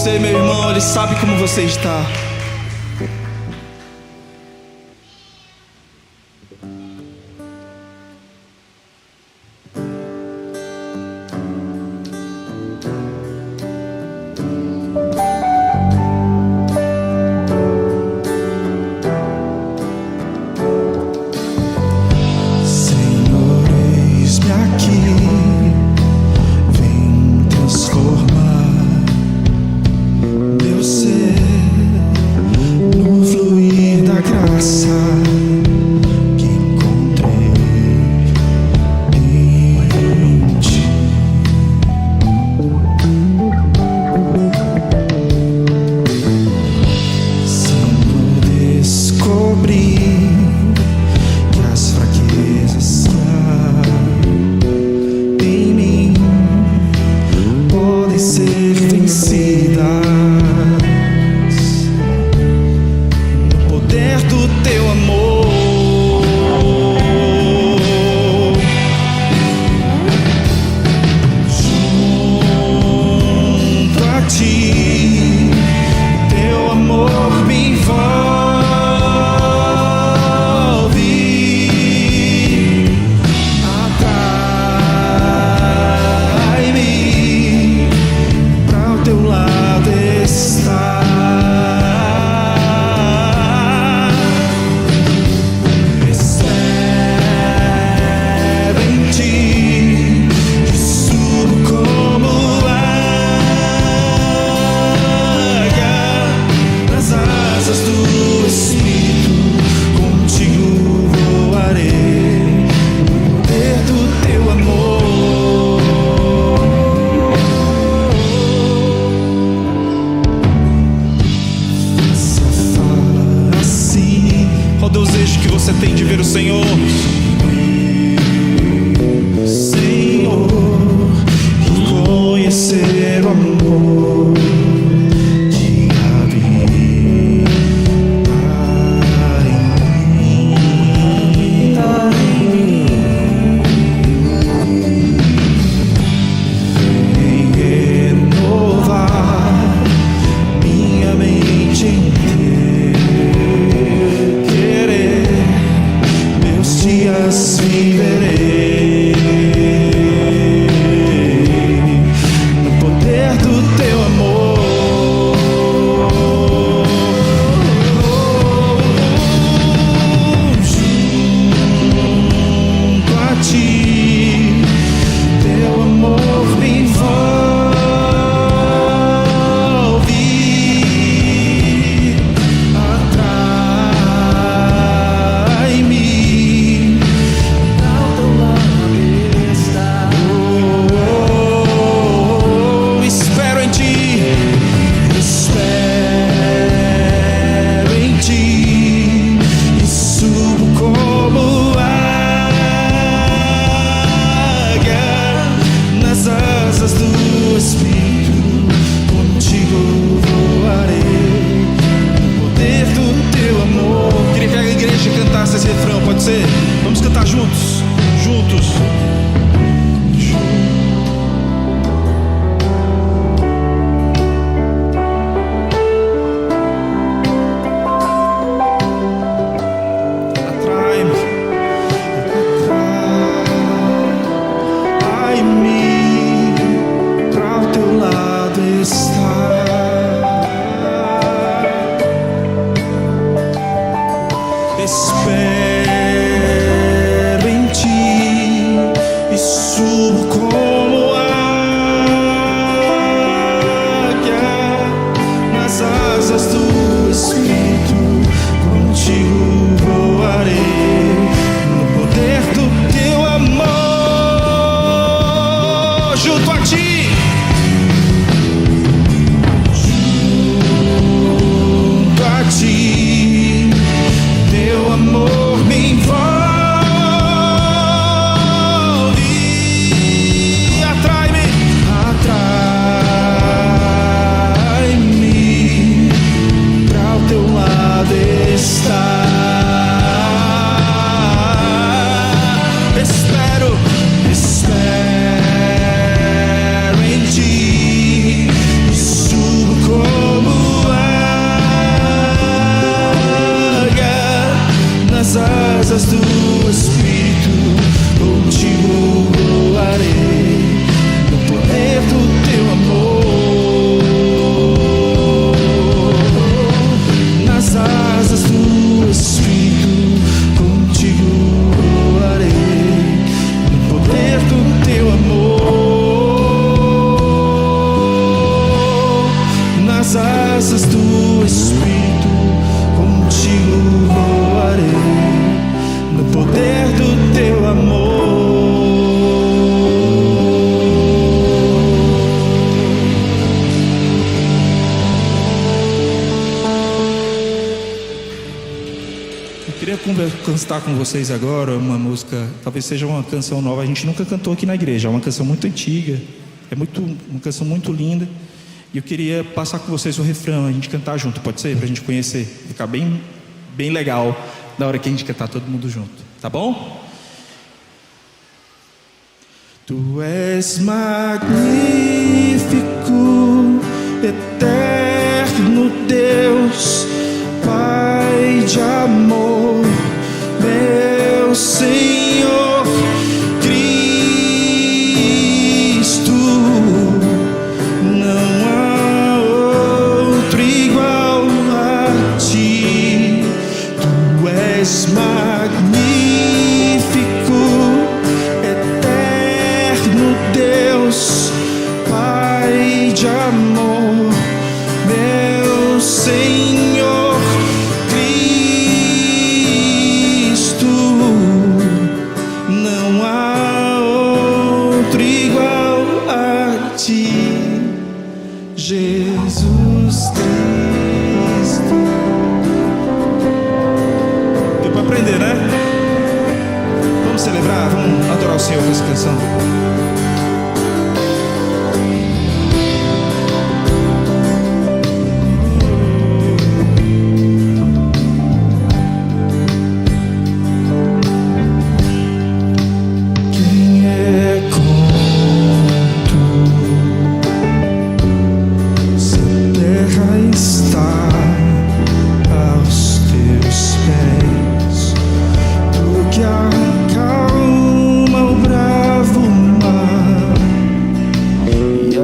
você, meu irmão, Ele sabe como você está. cantar com vocês agora uma música, talvez seja uma canção nova. A gente nunca cantou aqui na igreja, é uma canção muito antiga, uma canção muito linda. E eu queria passar com vocês o refrão, a gente cantar junto, pode ser? Pra gente conhecer, ficar bem legal na hora que a gente cantar todo mundo junto, tá bom? Tu és magnífico, eterno Deus, Pai de amor, meu Senhor Cristo, não há outro igual a ti. Tu és magnífico, eterno Deus, Pai de amor, meu Senhor Cristo, não há outro igual a ti, Jesus Cristo. Deu para aprender, né? Vamos celebrar, vamos adorar o Senhor com essa canção.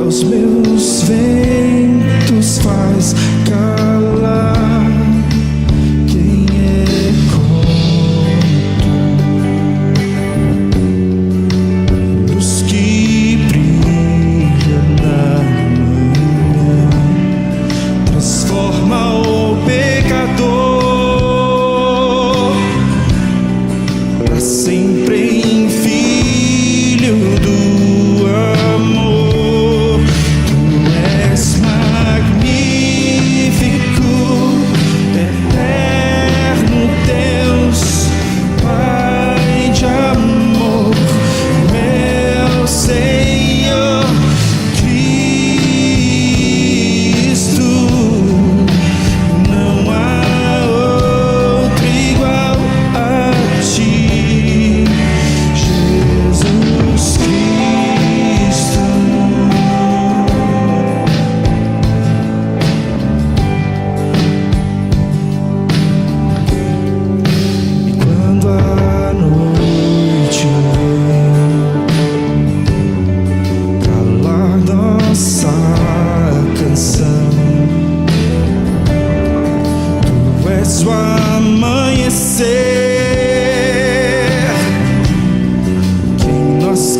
Os meus ventos faz calar. Quem é como luz que brilha na manhã, transforma o pecador para sempre em filho do amor. O amanhecer, que nós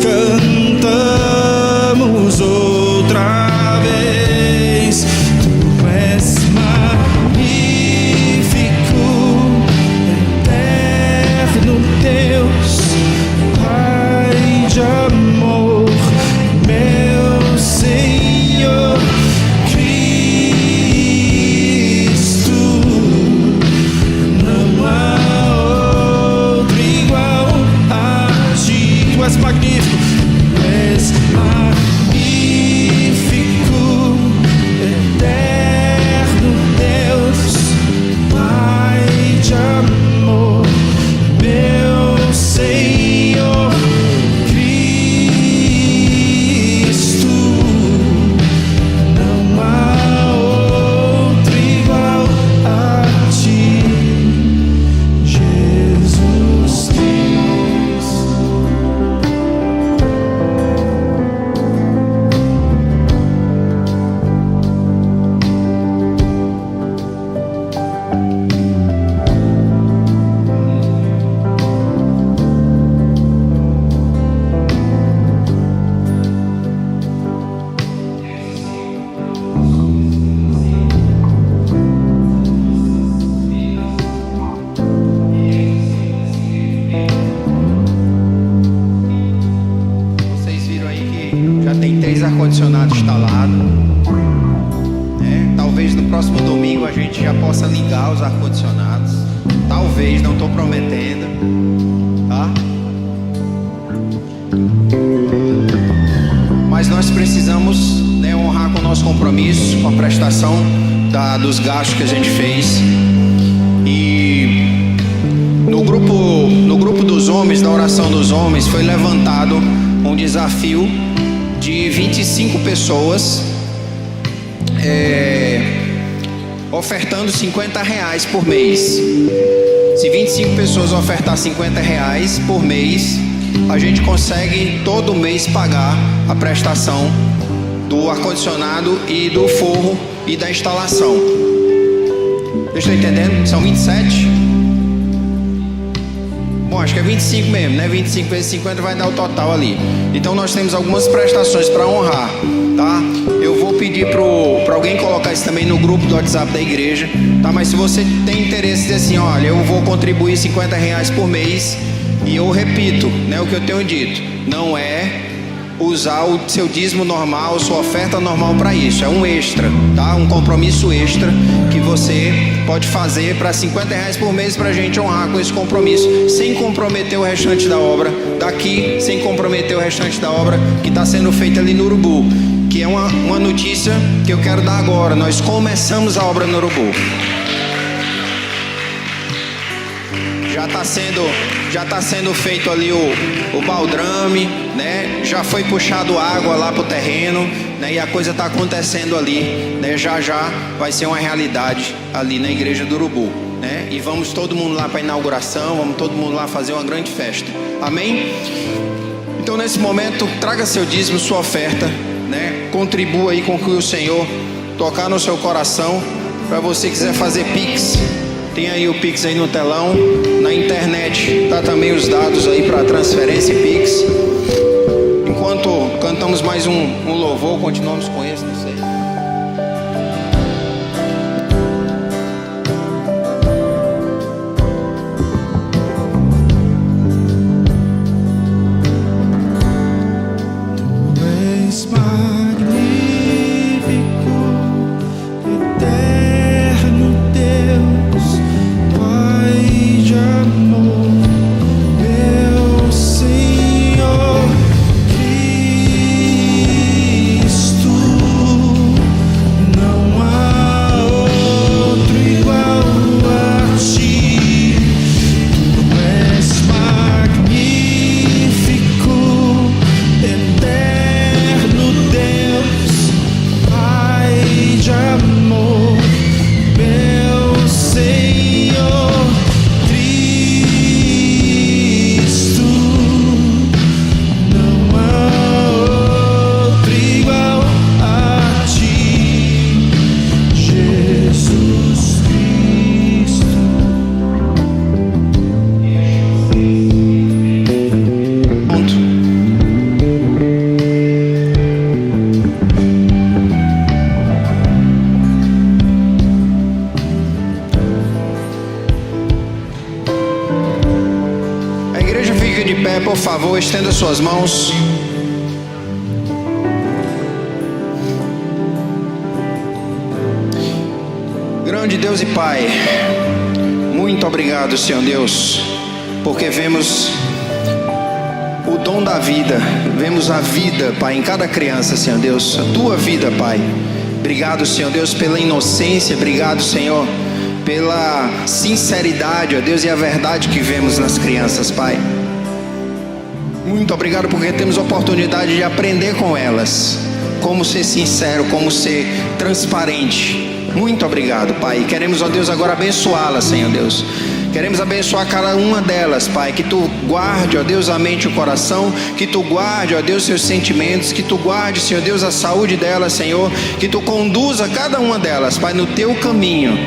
cantamos outra vez. Tu és magnífico, eterno Deus, Pai de amor, meu Senhor Cristo. Tu és magnífico, tu és magnífico, eterno Deus, Pai de amor, meu Senhor Cristo, não há outro igual a ti, Jesus Cristo. Já tem 3 ar-condicionados instalados, né? Talvez no próximo domingo a gente já possa ligar os ar-condicionados. Talvez, não estou prometendo. Mas nós precisamos, né, honrar com o nosso compromisso, com a prestação dos gastos que a gente fez. E no grupo dos homens, da oração dos homens, foi levantado um desafio de 25 pessoas ofertando R$50 por mês. Se 25 pessoas ofertar R$50 por mês, a gente consegue todo mês pagar a prestação do ar-condicionado e do forro e da instalação. Vocês estão entendendo? São 27? Bom, acho que é 25 mesmo, né? 25 vezes 50 vai dar o total ali. Então nós temos algumas prestações para honrar, tá? Eu vou pedir para alguém colocar isso também no grupo do WhatsApp da igreja, tá? Mas se você tem interesse de assim, olha, eu vou contribuir R$50 por mês, e eu repito, né, o que eu tenho dito, não é usar o seu dízimo normal, sua oferta normal para isso, é um extra, tá? Um compromisso extra que você pode fazer para R$50 por mês para a gente honrar com esse compromisso, sem comprometer o restante da obra daqui, sem comprometer o restante da obra que está sendo feita ali no Urubu, que é uma notícia que eu quero dar agora. Nós começamos a obra no Urubu. Já está sendo feito ali o baldrame, né? Já foi puxado água lá para o terreno, né? E a coisa está acontecendo ali, né? Já vai ser uma realidade ali na igreja do Urubu, né? E vamos todo mundo lá para a inauguração, vamos todo mundo lá fazer uma grande festa, amém? Então nesse momento, traga seu dízimo, sua oferta, né? Contribua aí com o que o Senhor tocar no seu coração. Para você que quiser fazer Pix, tem aí o Pix aí no telão. Na internet tá também os dados aí para transferência e Pix. Enquanto cantamos mais um louvor, continuamos com esse, não sei. Por favor, estenda suas mãos. Grande Deus e Pai, muito obrigado, Senhor Deus, porque vemos o dom da vida, vemos a vida, Pai, em cada criança, Senhor Deus, a tua vida, Pai. Obrigado, Senhor Deus, pela inocência, obrigado, Senhor, pela sinceridade, ó Deus, e a verdade que vemos nas crianças, Pai. Muito obrigado porque temos a oportunidade de aprender com elas como ser sincero, como ser transparente. Muito obrigado, Pai. E queremos, ó Deus, agora abençoá-las, Senhor Deus. Queremos abençoar cada uma delas, Pai. Que Tu guarde, ó Deus, a mente e o coração. Que Tu guarde, ó Deus, seus sentimentos. Que Tu guarde, Senhor Deus, a saúde delas, Senhor. Que Tu conduza cada uma delas, Pai, no Teu caminho.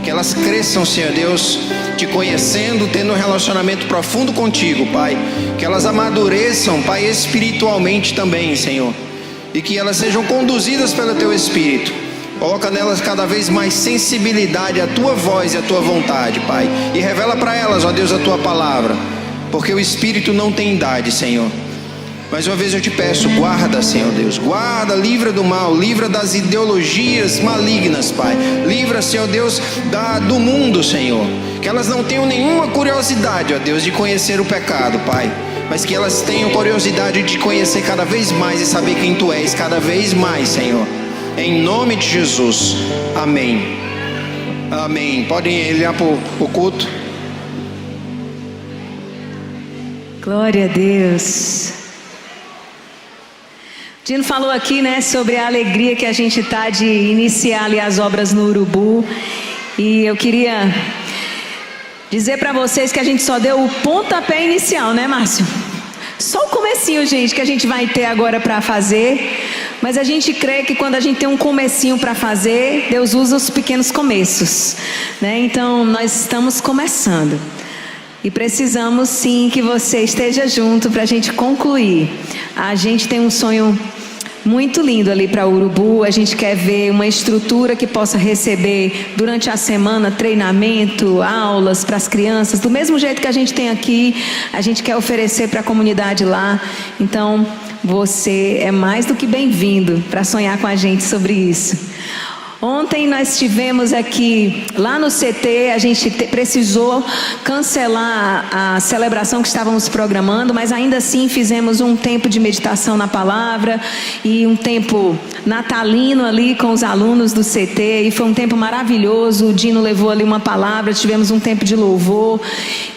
Que elas cresçam, Senhor Deus, Te conhecendo, tendo um relacionamento profundo contigo, Pai. Que elas amadureçam, Pai, espiritualmente também, Senhor. E que elas sejam conduzidas pelo Teu Espírito. Coloca nelas cada vez mais sensibilidade à Tua voz e à Tua vontade, Pai. E revela para elas, ó Deus, a Tua palavra. Porque o Espírito não tem idade, Senhor. Mais uma vez eu te peço, guarda, Senhor Deus, guarda, livra do mal, livra das ideologias malignas, Pai. Livra, Senhor Deus, do mundo, Senhor. Que elas não tenham nenhuma curiosidade, ó Deus, de conhecer o pecado, Pai. mas que elas tenham curiosidade de conhecer cada vez mais e saber quem Tu és cada vez mais, Senhor. Em nome de Jesus, amém. Amém. Podem olhar para o culto. Glória a Deus. Dino falou aqui, né, sobre a alegria que a gente tá de iniciar ali as obras no Urubu. E eu queria dizer para vocês que a gente só deu o pontapé inicial, né, Márcio? Só o comecinho, gente, que a gente vai ter agora para fazer. Mas a gente crê que quando a gente tem um comecinho para fazer, Deus usa os pequenos começos, né? Então nós estamos começando. E precisamos sim que você esteja junto para a gente concluir. A gente tem um sonho muito lindo ali para Urubu. A gente quer ver uma estrutura que possa receber durante a semana treinamento, aulas para as crianças. Do mesmo jeito que a gente tem aqui, a gente quer oferecer para a comunidade lá. Então você é mais do que bem-vindo para sonhar com a gente sobre isso. Ontem nós tivemos aqui, lá no CT, a gente precisou cancelar a celebração que estávamos programando, mas ainda assim fizemos um tempo de meditação na palavra e um tempo natalino ali com os alunos do CT, e foi um tempo maravilhoso. O Dino levou ali uma palavra, tivemos um tempo de louvor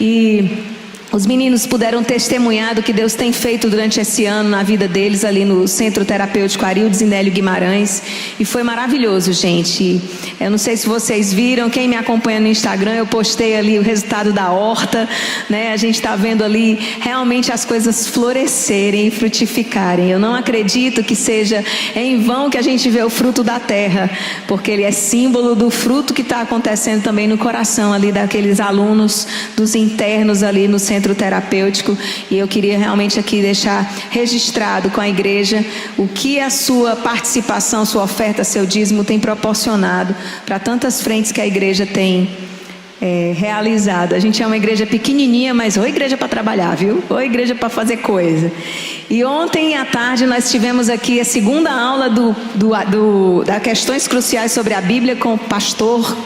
e os meninos puderam testemunhar do que Deus tem feito durante esse ano na vida deles ali no Centro Terapêutico Arildes e Nélio Guimarães. E foi maravilhoso, gente. Eu não sei se vocês viram, quem me acompanha no Instagram, eu postei ali o resultado da horta, né? A gente está vendo ali realmente as coisas florescerem e frutificarem. Eu não acredito que seja em vão que a gente vê o fruto da terra, porque ele é símbolo do fruto que está acontecendo também no coração ali daqueles alunos, dos internos ali no Centro Terapêutico. E eu queria realmente aqui deixar registrado com a igreja o que a sua participação, sua oferta, seu dízimo tem proporcionado para tantas frentes que a igreja tem realizado. A gente é uma igreja pequenininha, mas ou igreja para trabalhar, viu? Ou igreja para fazer coisa. E ontem à tarde nós tivemos aqui a segunda aula da Questões Cruciais sobre a Bíblia com o pastor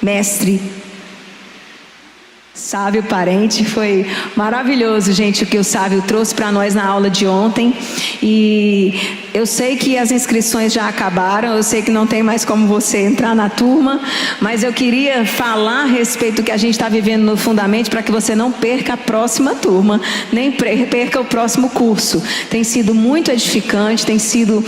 mestre Sávio Parente. Foi maravilhoso, gente, o que o Sávio trouxe para nós na aula de ontem. E eu sei que as inscrições já acabaram, eu sei que não tem mais como você entrar na turma, mas eu queria falar a respeito do que a gente está vivendo no Fundamente, para que você não perca a próxima turma, nem perca o próximo curso. Tem sido muito edificante, tem sido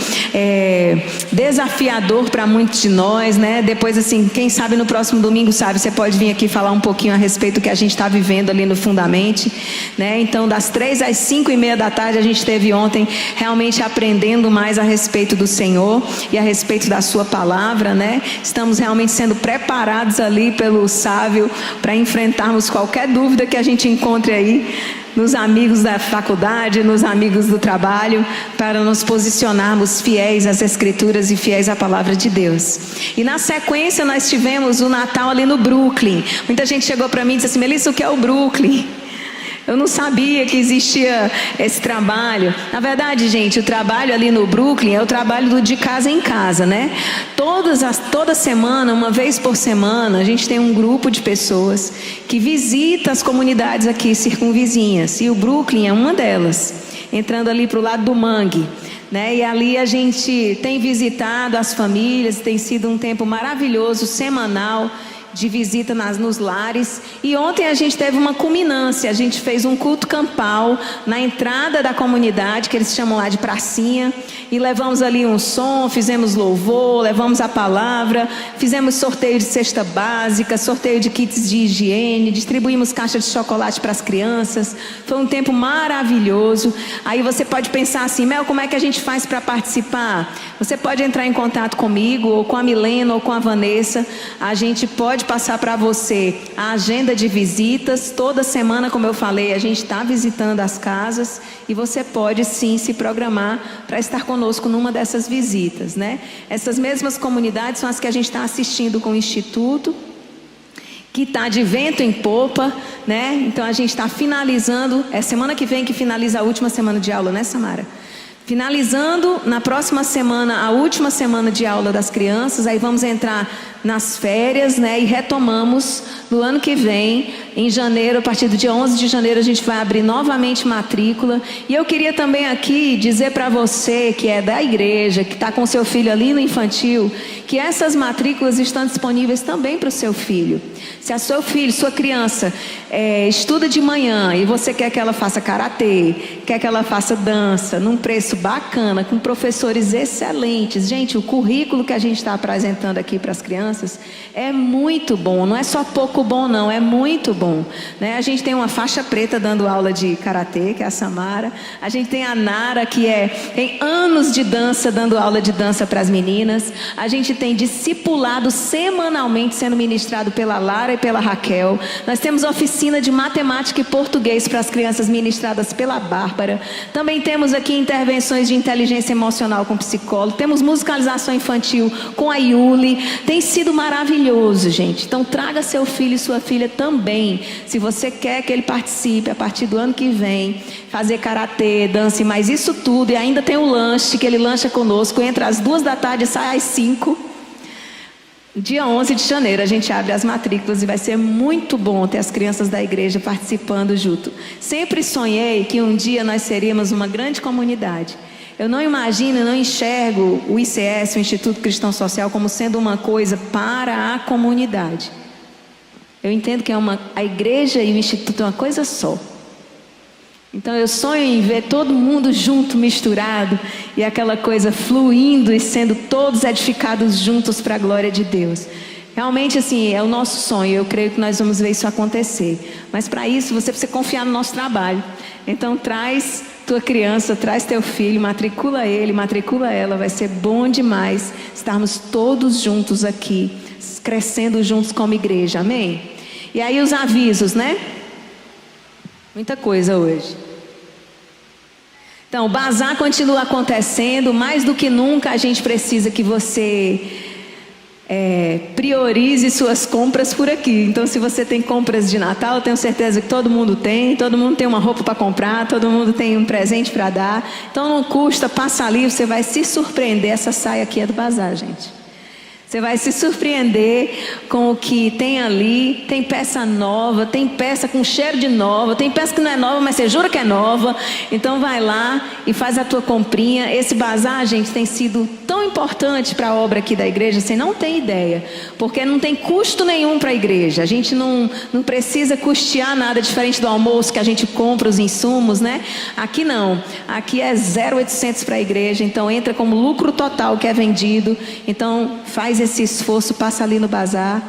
desafiador para muitos de nós, né? Depois, assim, quem sabe no próximo domingo, sabe, você pode vir aqui falar um pouquinho a respeito do que a gente está vivendo ali no Fundamente, né? Então, das 3 às 5:30 da tarde, a gente esteve ontem realmente aprendendo mais a respeito do Senhor e a respeito da sua palavra, né? Estamos realmente sendo preparados ali pelo Sávio para enfrentarmos qualquer dúvida que a gente encontre aí nos amigos da faculdade, nos amigos do trabalho, para nos posicionarmos fiéis às Escrituras e fiéis à palavra de Deus. E na sequência nós tivemos o Natal ali no Brooklyn. Muita gente chegou para mim e disse assim: Melissa, o que é o Brooklyn? Eu não sabia que existia esse trabalho. Na verdade, gente, o trabalho ali no Brooklyn é o trabalho do de casa em casa, né? Toda semana, uma vez por semana, a gente tem um grupo de pessoas que visita as comunidades aqui circunvizinhas. E o Brooklyn é uma delas, entrando ali para o lado do Mangue, né? E ali a gente tem visitado as famílias, tem sido um tempo maravilhoso, semanal, de visita nos lares. E ontem a gente teve uma culminância, a gente fez um culto campal na entrada da comunidade, que eles chamam lá de pracinha, e levamos ali um som, fizemos louvor, levamos a palavra, fizemos sorteio de cesta básica, sorteio de kits de higiene, distribuímos caixas de chocolate para as crianças. Foi um tempo maravilhoso. Aí você pode pensar assim: Mel, como é que a gente faz para participar? Você pode entrar em contato comigo, ou com a Milena, ou com a Vanessa. A gente pode passar para você a agenda de visitas. Toda semana, como eu falei, a gente está visitando as casas, e você pode sim se programar para estar conosco numa dessas visitas, né? Essas mesmas comunidades são as que a gente está assistindo com o Instituto, que está de vento em popa, né? Então a gente está finalizando, é semana que vem que finaliza a última semana de aula, né, Samara? Finalizando, na próxima semana, a última semana de aula das crianças, aí vamos entrar nas férias, né? E retomamos no ano que vem, em janeiro, a partir do dia 11 de janeiro, a gente vai abrir novamente matrícula. E eu queria também aqui dizer para você que é da igreja, que está com seu filho ali no infantil, que essas matrículas estão disponíveis também para o seu filho. Se a seu filho, sua criança, estuda de manhã e você quer que ela faça karatê, quer que ela faça dança, num preço bacana, com professores excelentes. Gente, o currículo que a gente está apresentando aqui para as crianças é muito bom. Não é só pouco bom, não. É muito bom, né? A gente tem uma faixa preta dando aula de karatê, que é a Samara. A gente tem a Nara, que tem anos de dança, dando aula de dança para as meninas. A gente tem discipulado semanalmente sendo ministrado pela Lara e pela Raquel. Nós temos oficina de matemática e português para as crianças ministradas pela Bárbara. Também temos aqui intervenções de inteligência emocional com psicólogo. Temos musicalização infantil com a Yuli. Tem sido maravilhoso, gente. Então traga seu filho e sua filha também. Se você quer que ele participe a partir do ano que vem, fazer karatê, dança e mais isso tudo. E ainda tem o lanche, que ele lancha conosco entre as 2 da tarde e sai às 5. Dia 11 de janeiro a gente abre as matrículas e vai ser muito bom ter as crianças da igreja participando junto. Sempre sonhei que um dia nós seríamos uma grande comunidade. Eu não imagino, eu não enxergo o ICS, o Instituto Cristão Social, como sendo uma coisa para a comunidade. Eu entendo que a igreja e o Instituto é uma coisa só. Então eu sonho em ver todo mundo junto, misturado, e aquela coisa fluindo e sendo todos edificados juntos para a glória de Deus. Realmente, assim, é o nosso sonho. Eu creio que nós vamos ver isso acontecer. Mas para isso, você precisa confiar no nosso trabalho. Então traz tua criança, traz teu filho, matricula ele, matricula ela. Vai ser bom demais estarmos todos juntos aqui, crescendo juntos como igreja. Amém? E aí os avisos, né? Muita coisa hoje. Então, o bazar continua acontecendo. Mais do que nunca a gente precisa que você priorize suas compras por aqui. Então, se você tem compras de Natal, eu tenho certeza que todo mundo tem uma roupa para comprar, todo mundo tem um presente para dar. Então não custa, passa ali, você vai se surpreender. Essa saia aqui é do bazar, gente. Você vai se surpreender com o que tem ali. Tem peça nova, tem peça com cheiro de nova, tem peça que não é nova, mas você jura que é nova. Então vai lá e faz a tua comprinha. Esse bazar, gente, tem sido tão importante para a obra aqui da igreja, você não tem ideia. Porque não tem custo nenhum para a igreja. A gente não precisa custear nada, diferente do almoço que a gente compra os insumos, né? Aqui não. Aqui é 0,800 para a igreja. Então entra como lucro total que é vendido. Então faz esse esforço, passa ali no bazar.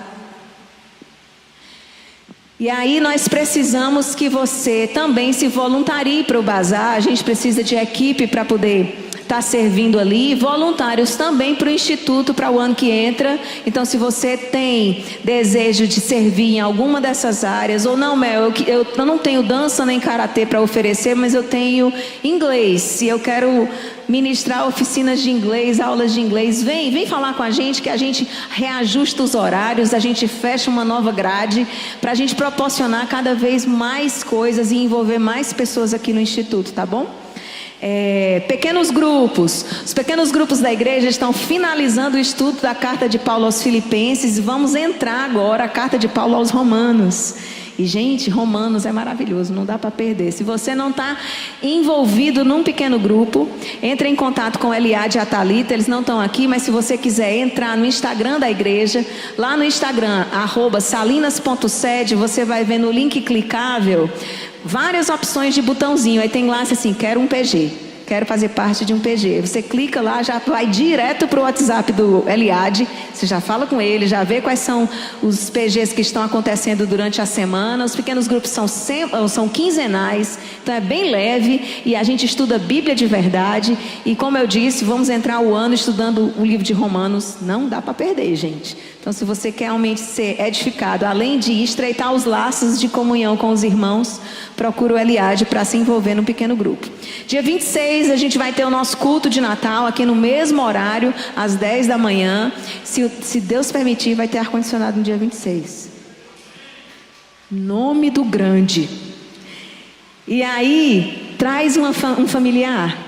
E aí nós precisamos que você também se voluntarie para o bazar. A gente precisa de equipe para poder estar servindo ali, voluntários também para o Instituto para o ano que entra. Então, se você tem desejo de servir em alguma dessas áreas, ou não, Mel, eu não tenho dança nem karatê para oferecer, mas eu tenho inglês, e eu quero ministrar oficinas de inglês, aulas de inglês, vem falar com a gente, que a gente reajusta os horários, a gente fecha uma nova grade, para a gente proporcionar cada vez mais coisas e envolver mais pessoas aqui no Instituto, tá bom? Pequenos grupos. Os pequenos grupos da igreja estão finalizando o estudo da carta de Paulo aos Filipenses, e vamos entrar agora a carta de Paulo aos Romanos. E, gente, Romanos é maravilhoso, não dá para perder. Se você não está envolvido num pequeno grupo, entre em contato com o Eliade e a Thalita. Eles não estão aqui, mas se você quiser entrar no Instagram da igreja, lá no Instagram, @salinas.sede, você vai ver no link clicável várias opções de botãozinho. Aí tem lá assim, quero um PG. Quero fazer parte de um PG. Você clica lá, já vai direto para o WhatsApp do Eliade. Você já fala com ele, já vê quais são os PGs que estão acontecendo durante a semana. Os pequenos grupos são quinzenais, então é bem leve. E a gente estuda Bíblia de verdade. E como eu disse, vamos entrar o ano estudando o livro de Romanos. Não dá para perder, gente. Então, se você quer realmente ser edificado, além de estreitar os laços de comunhão com os irmãos, procura o Eliade para se envolver no pequeno grupo. Dia 26, a gente vai ter o nosso culto de Natal aqui no mesmo horário, às 10 da manhã. Se Deus permitir, vai ter ar-condicionado no dia 26. Nome do grande. E aí, traz um familiar.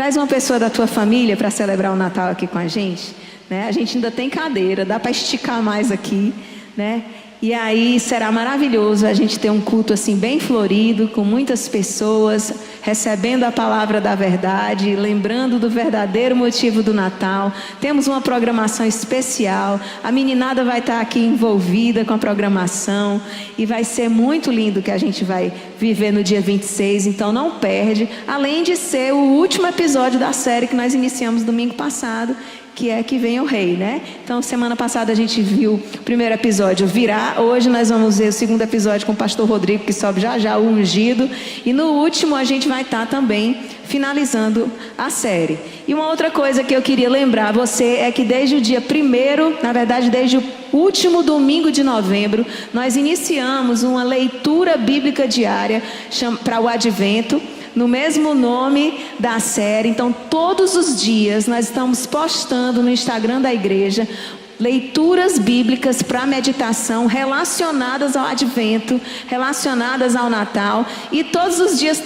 Traz uma pessoa da tua família para celebrar o Natal aqui com a gente, né? A gente ainda tem cadeira, dá para esticar mais aqui, né? E aí será maravilhoso a gente ter um culto assim bem florido, com muitas pessoas recebendo a palavra da verdade, lembrando do verdadeiro motivo do Natal. Temos uma programação especial, a meninada vai estar aqui envolvida com a programação e vai ser muito lindo o que a gente vai viver no dia 26, então não perde, além de ser o último episódio da série que nós iniciamos domingo passado, que é Que Venha o Rei, né? Então, semana passada a gente viu o primeiro episódio Virá. Hoje nós vamos ver o segundo episódio com o pastor Rodrigo, que sobe já, o ungido. E no último a gente vai estar também finalizando a série. E uma outra coisa que eu queria lembrar você é que desde o dia 1º, na verdade desde o último domingo de novembro, nós iniciamos uma leitura bíblica diária para o Advento, no mesmo nome da série. Então todos os dias nós estamos postando no Instagram da igreja leituras bíblicas para meditação relacionadas ao Advento, relacionadas ao Natal, e todos os dias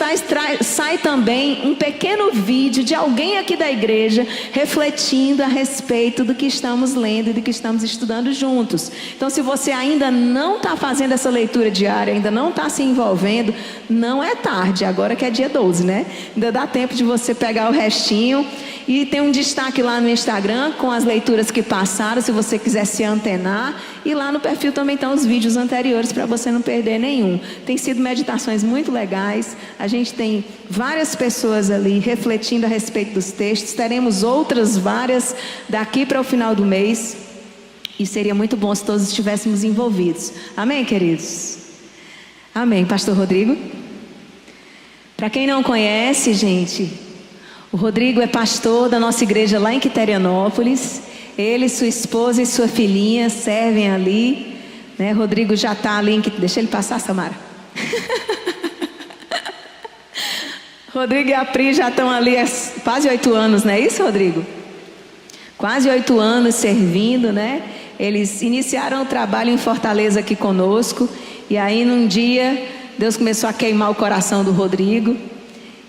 sai também um pequeno vídeo de alguém aqui da igreja refletindo a respeito do que estamos lendo e do que estamos estudando juntos. Então, se você ainda não está fazendo essa leitura diária, ainda não está se envolvendo, não é tarde, agora que é dia 12, né? Ainda dá tempo de você pegar o restinho. E tem um destaque lá no Instagram com as leituras que passaram, se você quiser se antenar. E lá no perfil também estão os vídeos anteriores para você não perder nenhum. Tem sido meditações muito legais. A gente tem várias pessoas ali refletindo a respeito dos textos. Teremos outras várias daqui para o final do mês. E seria muito bom se todos estivéssemos envolvidos. Amém, queridos? Amém. Pastor Rodrigo? Para quem não conhece, gente, o Rodrigo é pastor da nossa igreja lá em Quiterianópolis. Ele, sua esposa e sua filhinha servem ali, né? Rodrigo já está ali deixa ele passar, Samara. Rodrigo e a Pri já estão ali há quase 8 anos, não é isso, Rodrigo? Quase 8 anos servindo, né? Eles iniciaram o trabalho em Fortaleza aqui conosco. E aí num dia Deus começou a queimar o coração do Rodrigo.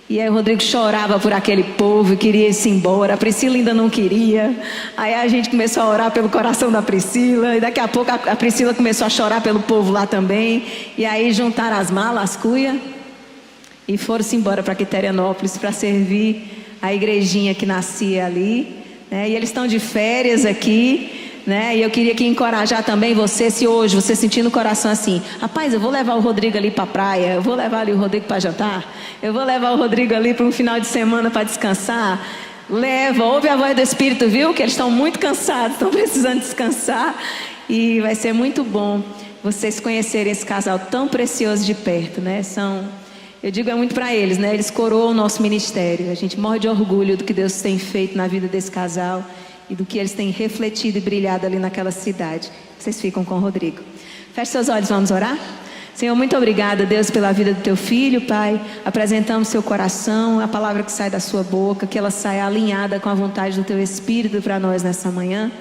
E aí o Rodrigo chorava por aquele povo e queria ir-se embora. A Priscila ainda não queria. Aí a gente começou a orar pelo coração da Priscila. E daqui a pouco a Priscila começou a chorar pelo povo lá também. E aí juntaram as malas, as cuias, e foram-se embora para Quiterianópolis para servir a igrejinha que nascia ali, né? E eles estão de férias aqui, né? E eu queria encorajar também você, se hoje você sentir no coração assim: rapaz, eu vou levar o Rodrigo ali para a praia, eu vou levar ali o Rodrigo para jantar, eu vou levar o Rodrigo ali para um final de semana para descansar. Leva, ouve a voz do Espírito, viu? Que eles estão muito cansados, estão precisando descansar. E vai ser muito bom vocês conhecerem esse casal tão precioso de perto, né? Eu digo, é muito para eles, né? Eles coroam o nosso ministério. A gente morre de orgulho do que Deus tem feito na vida desse casal e do que eles têm refletido e brilhado ali naquela cidade. Vocês ficam com o Rodrigo. Feche seus olhos, vamos orar? Senhor, muito obrigada, Deus, pela vida do teu filho, Pai. Apresentamos seu coração, a palavra que sai da sua boca, que ela saia alinhada com a vontade do teu Espírito para nós nessa manhã.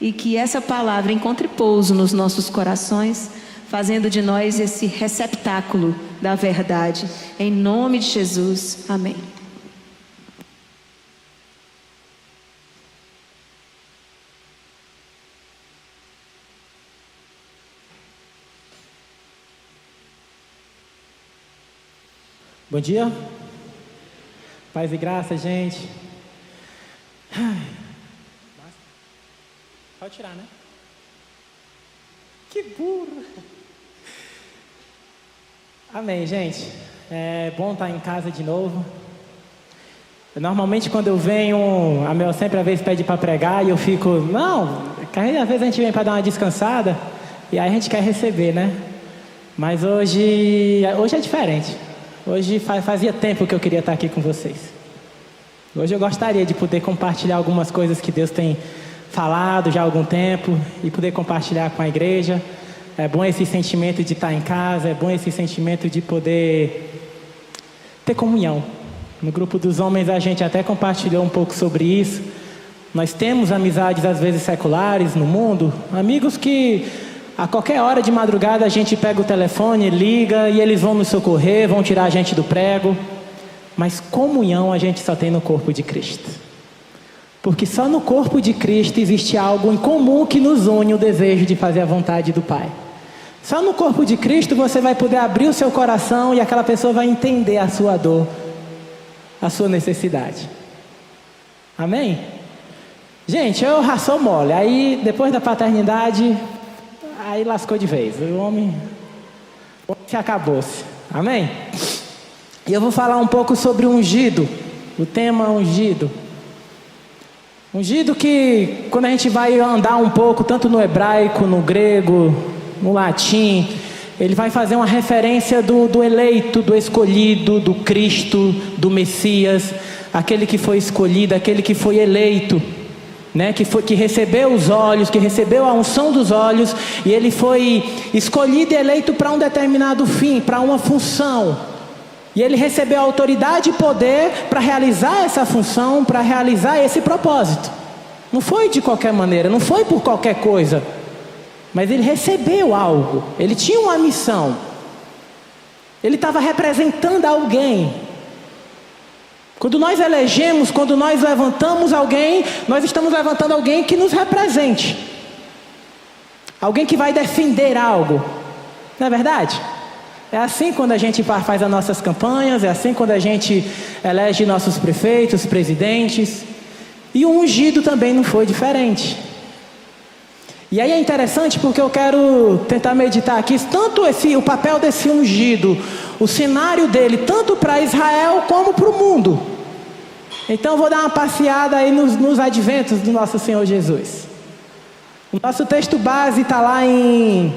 E que essa palavra encontre pouso nos nossos corações, fazendo de nós esse receptáculo da verdade. Em nome de Jesus, amém. Bom dia, paz e graça, gente. Pode tirar, né? Que burro. Amém, gente. É bom estar em casa de novo. Normalmente quando eu venho, a Mel sempre às vezes pede para pregar e eu fico, não, às vezes a gente vem para dar uma descansada e aí a gente quer receber, né? Mas hoje é diferente. Hoje fazia tempo que eu queria estar aqui com vocês. Hoje eu gostaria de poder compartilhar algumas coisas que Deus tem falado já há algum tempo e poder compartilhar com a igreja. É bom esse sentimento de estar em casa, é bom esse sentimento de poder ter comunhão. No grupo dos homens a gente até compartilhou um pouco sobre isso. Nós temos amizades às vezes seculares no mundo, amigos que a qualquer hora de madrugada a gente pega o telefone, liga e eles vão nos socorrer, vão tirar a gente do prego. Mas comunhão a gente só tem no corpo de Cristo. Porque só no corpo de Cristo existe algo em comum que nos une, o desejo de fazer a vontade do Pai. Só no corpo de Cristo você vai poder abrir o seu coração e aquela pessoa vai entender a sua dor, a sua necessidade. Amém? Gente, eu já sou mole. Aí depois da paternidade, aí lascou de vez. O homem se acabou-se. Amém? E eu vou falar um pouco sobre o ungido. O tema ungido. Ungido que quando a gente vai andar um pouco, tanto no hebraico, no grego, no latim, ele vai fazer uma referência do eleito, do escolhido, do Cristo, do Messias, aquele que foi escolhido, aquele que foi eleito, né? que recebeu os olhos, que recebeu a unção dos olhos, e ele foi escolhido e eleito para um determinado fim, para uma função. E ele recebeu autoridade e poder para realizar essa função, para realizar esse propósito. Não foi de qualquer maneira, não foi por qualquer coisa. Mas ele recebeu algo, ele tinha uma missão. Ele estava representando alguém. Quando nós elegemos, quando nós levantamos alguém, nós estamos levantando alguém que nos represente. Alguém que vai defender algo. Não é verdade? É assim quando a gente faz as nossas campanhas, é assim quando a gente elege nossos prefeitos, presidentes. E o ungido também não foi diferente. E aí é interessante porque eu quero tentar meditar aqui, tanto o papel desse ungido, o cenário dele, tanto para Israel como para o mundo. Então eu vou dar uma passeada aí nos adventos do nosso Senhor Jesus. O nosso texto base está lá em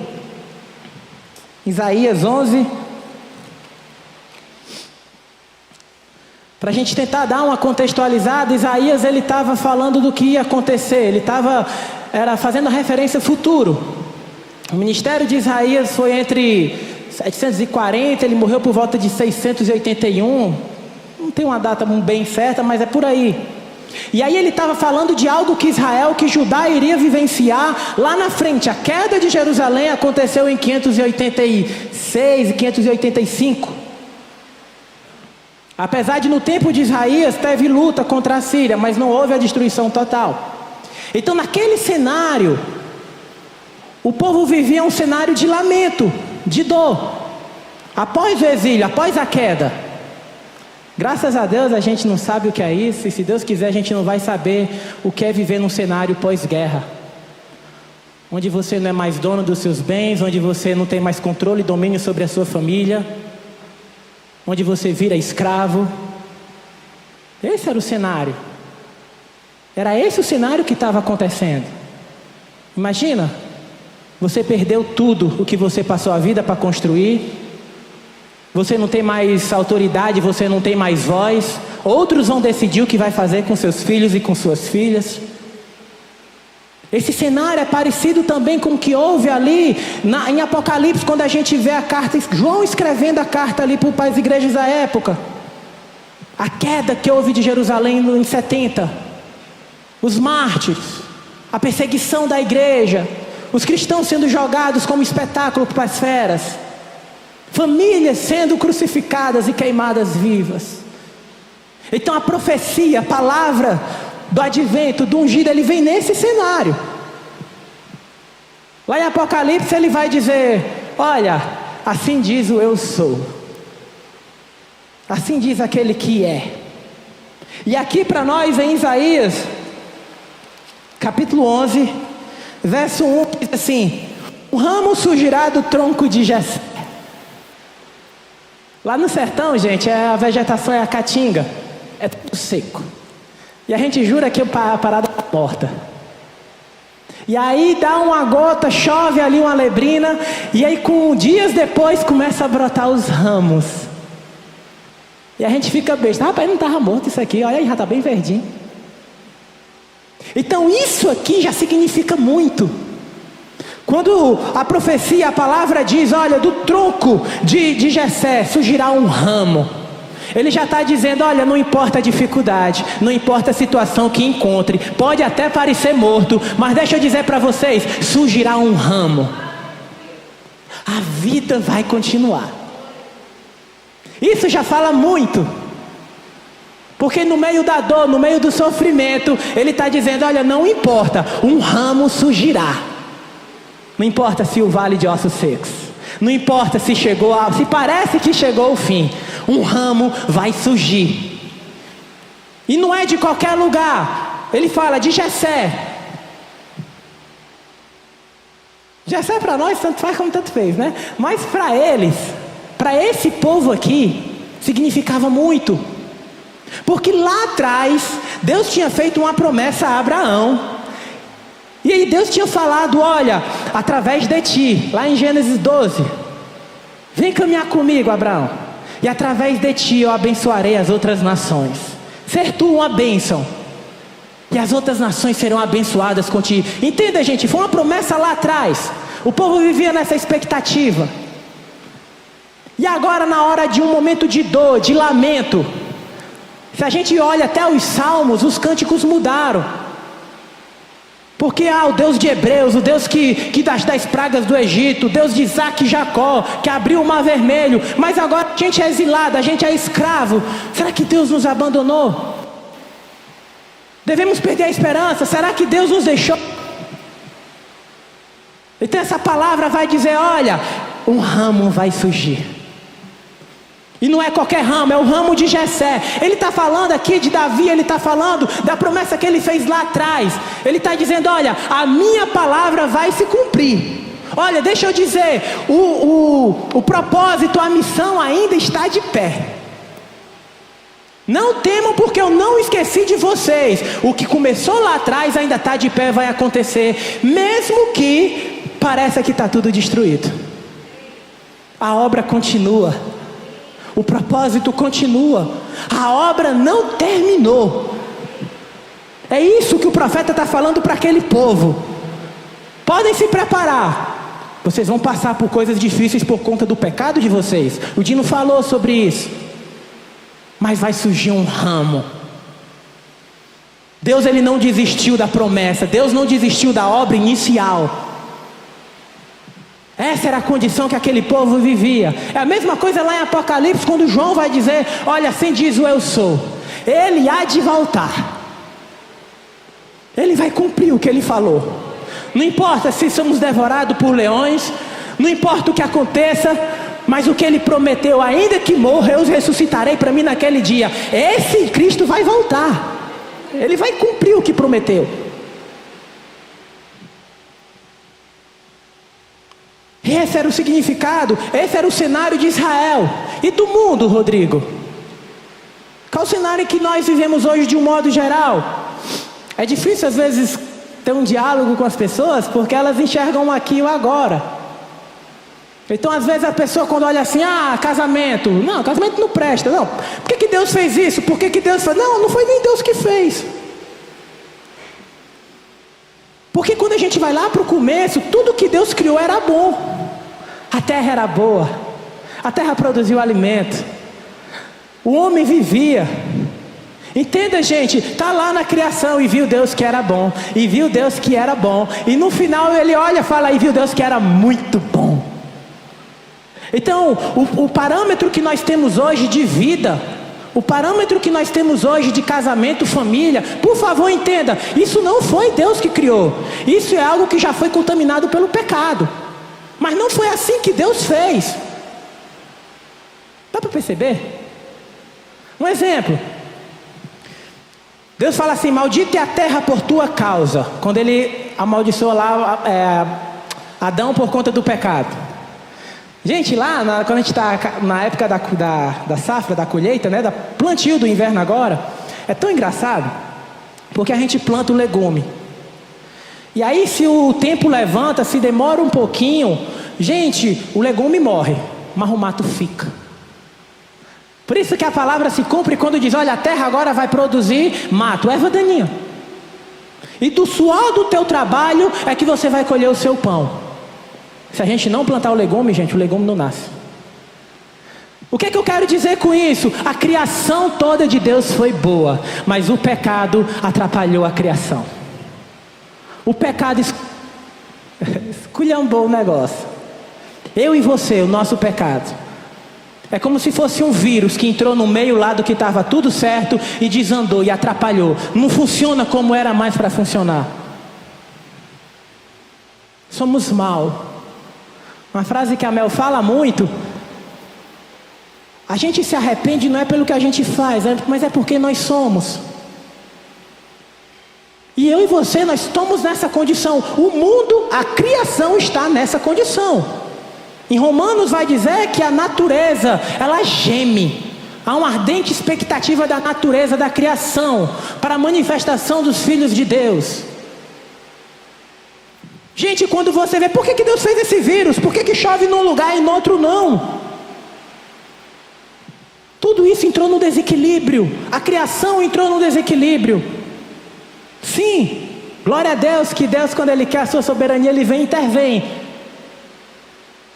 Isaías 11. Para a gente tentar dar uma contextualizada, Isaías ele estava falando do que ia acontecer, ele era fazendo a referência ao futuro. O ministério de Isaías foi entre 740, ele morreu por volta de 681, não tem uma data bem certa, mas é por aí. E aí ele estava falando de algo que Israel, que Judá iria vivenciar lá na frente. A queda de Jerusalém aconteceu em 586 e 585. Apesar de no tempo de Isaías teve luta contra a Síria, mas não houve a destruição total. Então naquele cenário, o povo vivia um cenário de lamento, de dor. Após o exílio, após a queda. Graças a Deus a gente não sabe o que é isso, e se Deus quiser a gente não vai saber o que é viver num cenário pós-guerra. Onde você não é mais dono dos seus bens, onde você não tem mais controle e domínio sobre a sua família, onde você vira escravo. Esse era o cenário. Era esse o cenário que estava acontecendo. Imagina, você perdeu tudo o que você passou a vida para construir. Você não tem mais autoridade, você não tem mais voz. Outros vão decidir o que vai fazer com seus filhos e com suas filhas. Esse cenário é parecido também com o que houve ali em Apocalipse, quando a gente vê a carta, João escrevendo a carta ali para as igrejas da época. A queda que houve de Jerusalém em 70. Os mártires, a perseguição da igreja, os cristãos sendo jogados como espetáculo para as feras, famílias sendo crucificadas e queimadas vivas. Então a profecia, a palavra do advento, do ungido, ele vem nesse cenário. Lá em Apocalipse ele vai dizer: olha, assim diz o eu sou, assim diz aquele que é. E aqui para nós em Isaías capítulo 11 verso 1 diz assim: um ramo surgirá do tronco de Jessé. Lá no sertão, gente, a vegetação é a caatinga, é tudo seco. E a gente jura que a parada está morta. E aí dá uma gota, chove ali uma lebrina, e aí dias depois começa a brotar os ramos. E a gente fica besta: rapaz, não estava morto isso aqui, olha aí, já está bem verdinho. Então isso aqui já significa muito. Quando a profecia, a palavra diz: olha, do tronco de Jessé surgirá um ramo. Ele já está dizendo: olha, não importa a dificuldade, não importa a situação que encontre, pode até parecer morto, mas deixa eu dizer para vocês, surgirá um ramo. A vida vai continuar. Isso já fala muito. Porque no meio da dor, no meio do sofrimento, ele está dizendo, olha, não importa, um ramo surgirá. Não importa se o vale de ossos secos, não importa se se parece que chegou o fim, um ramo vai surgir. E não é de qualquer lugar. Ele fala de Jessé. Jessé para nós tanto faz como tanto fez, né? Mas para eles, para esse povo aqui, significava muito. Porque lá atrás, Deus tinha feito uma promessa a Abraão. E aí Deus tinha falado, olha, através de ti, lá em Gênesis 12, vem caminhar comigo, Abraão, e através de ti eu abençoarei as outras nações. Ser tu uma bênção, e as outras nações serão abençoadas contigo. Entenda, gente, foi uma promessa lá atrás. O povo vivia nessa expectativa. E agora, na hora de um momento de dor, de lamento, se a gente olha até os salmos, os cânticos mudaram. Porque o Deus de Hebreus, o Deus que das pragas do Egito, o Deus de Isaac e Jacó, que abriu o mar vermelho, mas agora a gente é exilado, a gente é escravo. Será que Deus nos abandonou? Devemos perder a esperança? Será que Deus nos deixou? Então essa palavra vai dizer, olha, um ramo vai surgir. E não é qualquer ramo, é o ramo de Jessé. Ele está falando aqui de Davi, ele está falando da promessa que ele fez lá atrás. Ele está dizendo, olha, a minha palavra vai se cumprir. Olha, deixa eu dizer, o propósito, a missão ainda está de pé. Não temam, porque eu não esqueci de vocês. O que começou lá atrás ainda está de pé, vai acontecer. Mesmo que pareça que está tudo destruído. A obra continua. O propósito continua. A obra não terminou. É isso que o profeta está falando para aquele povo. Podem se preparar. Vocês vão passar por coisas difíceis por conta do pecado de vocês. O Dino falou sobre isso. Mas vai surgir um ramo. Deus, ele não desistiu da promessa. Deus não desistiu da obra inicial. Essa era a condição que aquele povo vivia. É a mesma coisa lá em Apocalipse, quando João vai dizer, olha, assim diz o eu sou. Ele há de voltar. Ele vai cumprir o que ele falou. Não importa se somos devorados por leões, não importa o que aconteça, mas o que ele prometeu, ainda que morra, eu os ressuscitarei para mim naquele dia. Esse Cristo vai voltar. Ele vai cumprir o que prometeu. Esse era o significado, esse era o cenário de Israel. E do mundo, Rodrigo? Qual o cenário que nós vivemos hoje de um modo geral? É difícil às vezes ter um diálogo com as pessoas, porque elas enxergam aqui e o agora. Então às vezes a pessoa quando olha assim, casamento, não, casamento não presta, não. Por que Deus fez isso? Por que Deus fez? Não, não foi nem Deus que fez. Porque quando a gente vai lá para o começo, tudo que Deus criou era bom. A terra era boa, a terra produziu alimento, o homem vivia. Entenda, gente, está lá na criação e viu Deus que era bom, e viu Deus que era bom, e no final ele olha e fala, e viu Deus que era muito bom. Então, o parâmetro que nós temos hoje de vida, o parâmetro que nós temos hoje de casamento, família, por favor entenda, isso não foi Deus que criou, isso é algo que já foi contaminado pelo pecado, mas não foi assim que Deus fez. Dá para perceber? Um exemplo, Deus fala assim, maldita é a terra por tua causa, quando ele amaldiçoou lá Adão por conta do pecado. Gente, lá quando a gente está na época da safra, da colheita, né, da plantio do inverno agora, é tão engraçado, porque a gente planta o legume, e aí se o tempo levanta, se demora um pouquinho, gente, o legume morre, mas o mato fica. Por isso que a palavra se cumpre quando diz, olha, a terra agora vai produzir mato, erva daninha, e do suor do teu trabalho é que você vai colher o seu pão. Se a gente não plantar o legume, gente, o legume não nasce. O que é que eu quero dizer com isso? A criação toda de Deus foi boa, mas o pecado atrapalhou a criação. O pecado esculhambou o negócio. Eu e você, o nosso pecado. É como se fosse um vírus que entrou no meio lá do que estava tudo certo e desandou e atrapalhou. Não funciona como era mais para funcionar. Somos mal. Uma frase que a Mel fala muito: a gente se arrepende não é pelo que a gente faz, mas é porque nós somos. E eu e você, nós estamos nessa condição. O mundo, a criação está nessa condição. Em Romanos vai dizer que a natureza, ela geme. Há uma ardente expectativa da natureza, da criação, para a manifestação dos filhos de Deus. Gente, quando você vê, por que Deus fez esse vírus? Por que chove num lugar e no outro não? Tudo isso entrou no desequilíbrio. A criação entrou no desequilíbrio. Sim, glória a Deus, que Deus, quando Ele quer a sua soberania, Ele vem e intervém.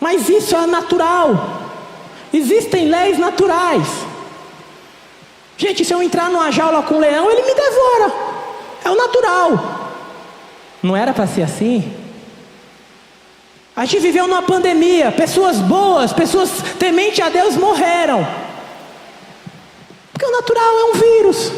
Mas isso é natural. Existem leis naturais. Gente, se eu entrar numa jaula com um leão, ele me devora. É o natural. Não era para ser assim? A gente viveu numa pandemia. Pessoas boas, pessoas tementes a Deus morreram. Porque o natural é um vírus.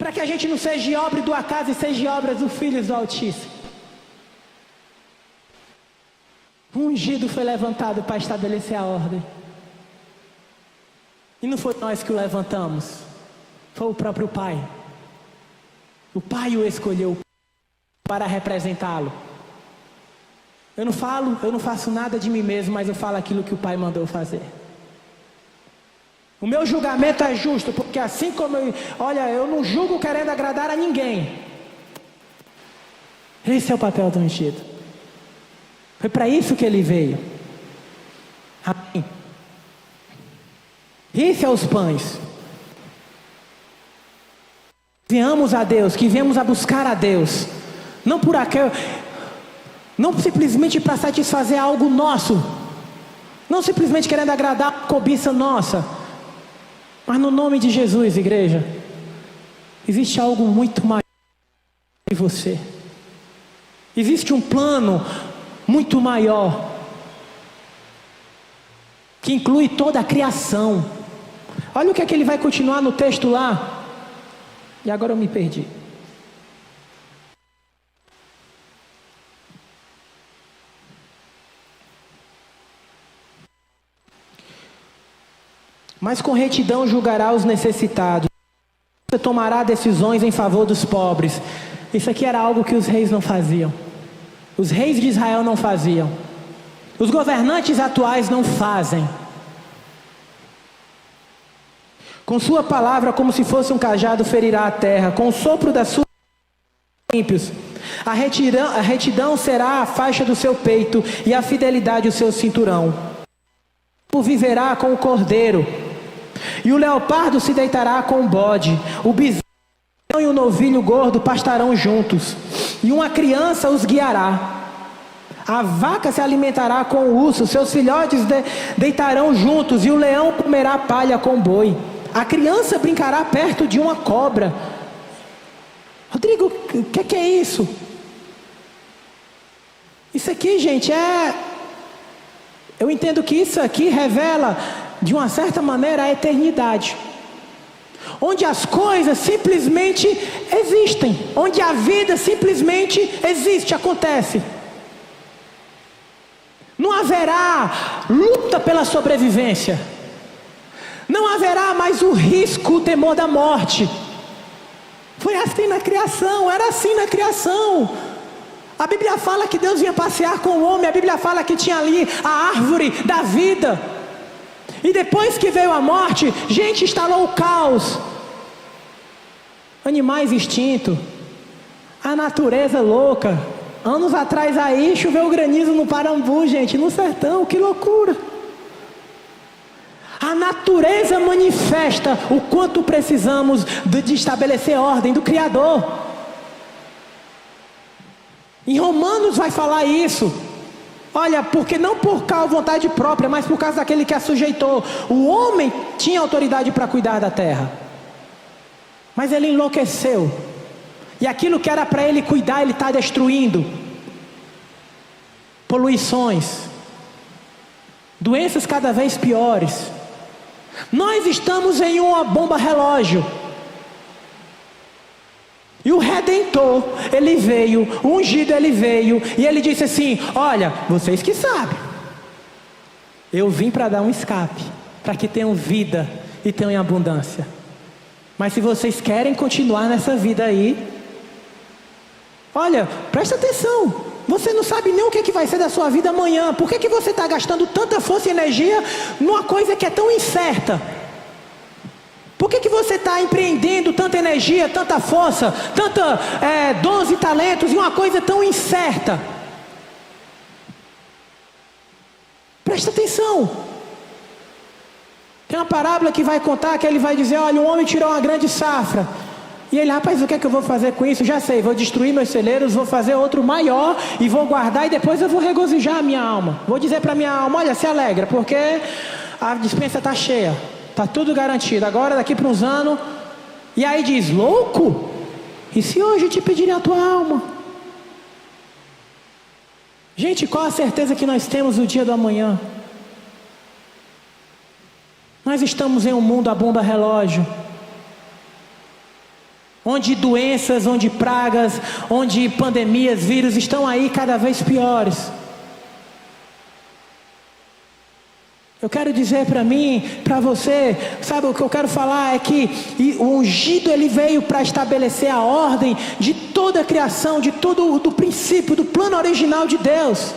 para que a gente não seja obra do acaso e seja obras do Filho do Altíssimo. O ungido foi levantado para estabelecer a ordem. E não foi nós que o levantamos, foi o próprio Pai. O Pai o escolheu para representá-lo. Eu não faço nada de mim mesmo, mas eu falo aquilo que o Pai mandou fazer. O meu julgamento é justo, porque assim como eu não julgo querendo agradar a ninguém. Esse é o papel do ungido. Foi para isso que ele veio. Amém. Esse é os pães. Viemos a Deus, que viemos a buscar a Deus. Não por aquele, não simplesmente para satisfazer algo nosso. Não simplesmente querendo agradar a cobiça nossa. Mas no nome de Jesus, igreja, existe algo muito maior que você. Existe um plano muito maior, que inclui toda a criação. Olha o que é que ele vai continuar no texto lá. E agora eu me perdi. Mas com retidão julgará os necessitados. Você tomará decisões em favor dos pobres. Isso aqui era algo que os reis não faziam. Os reis de Israel não faziam. Os governantes atuais não fazem. Com sua palavra, como se fosse um cajado, ferirá a terra. Com o sopro da sua ímpios. A retidão será a faixa do seu peito e a fidelidade o seu cinturão. O viverá com o cordeiro. E o leopardo se deitará com o bode. O bezerro e o novilho gordo pastarão juntos. E uma criança os guiará. A vaca se alimentará com o urso. Seus filhotes deitarão juntos. E o leão comerá palha com o boi. A criança brincará perto de uma cobra. Rodrigo, o que é isso? Isso aqui, gente, eu entendo que isso aqui revela, de uma certa maneira, a eternidade. Onde as coisas simplesmente existem. Onde a vida simplesmente existe, acontece. Não haverá luta pela sobrevivência. Não haverá mais o risco, o temor da morte. Foi assim na criação, era assim na criação. A Bíblia fala que Deus vinha passear com o homem. A Bíblia fala que tinha ali a árvore da vida. E depois que veio a morte, gente, instalou o caos. Animais extintos. A natureza louca. Anos atrás aí, choveu granizo no Parambu, gente, no sertão, que loucura. A natureza manifesta o quanto precisamos de estabelecer ordem do Criador. Em Romanos vai falar isso. Olha, porque não por causa da vontade própria, mas por causa daquele que a sujeitou. O homem tinha autoridade para cuidar da terra, mas ele enlouqueceu. E aquilo que era para ele cuidar, ele está destruindo. Poluições, doenças cada vez piores. Nós estamos em uma bomba relógio. E o Redentor, ele veio, o ungido ele veio, e ele disse assim: olha, vocês que sabem, eu vim para dar um escape, para que tenham vida e tenham em abundância. Mas se vocês querem continuar nessa vida aí, olha, presta atenção, você não sabe nem o que vai ser da sua vida amanhã. Por que você está gastando tanta força e energia numa coisa que é tão incerta? Por que você está empreendendo tanta energia, tanta força, dons e talentos em uma coisa tão incerta? Presta atenção. Tem uma parábola que vai contar, que ele vai dizer: olha, um homem tirou uma grande safra. E ele: rapaz, o que é que eu vou fazer com isso? Já sei, vou destruir meus celeiros, vou fazer outro maior e vou guardar, e depois eu vou regozijar a minha alma. Vou dizer para minha alma: olha, se alegra, porque a despensa está cheia, está tudo garantido. Agora, daqui para uns anos. E aí diz: louco? E se hoje te pedirem a tua alma? Gente, qual a certeza que nós temos do dia do amanhã? Nós estamos em um mundo a bomba relógio. onde doenças, onde pragas, onde pandemias, vírus estão aí cada vez piores. Eu quero dizer para mim, para você, sabe o que eu quero falar é que o ungido ele veio para estabelecer a ordem de toda a criação, de todo do princípio, do plano original de Deus.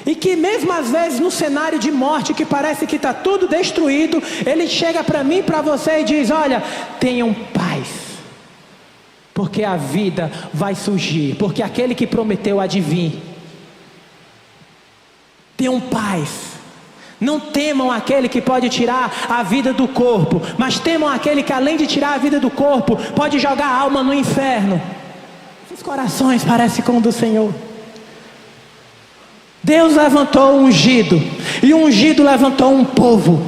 E que mesmo às vezes no cenário de morte que parece que está tudo destruído, ele chega para mim, para você e diz: olha, tenham paz, porque a vida vai surgir, porque aquele que prometeu há de vir. Tenham paz. Não temam aquele que pode tirar a vida do corpo, mas temam aquele que além de tirar a vida do corpo, pode jogar a alma no inferno. Esses corações parecem com o do Senhor. Deus levantou o ungido, e o ungido levantou um povo,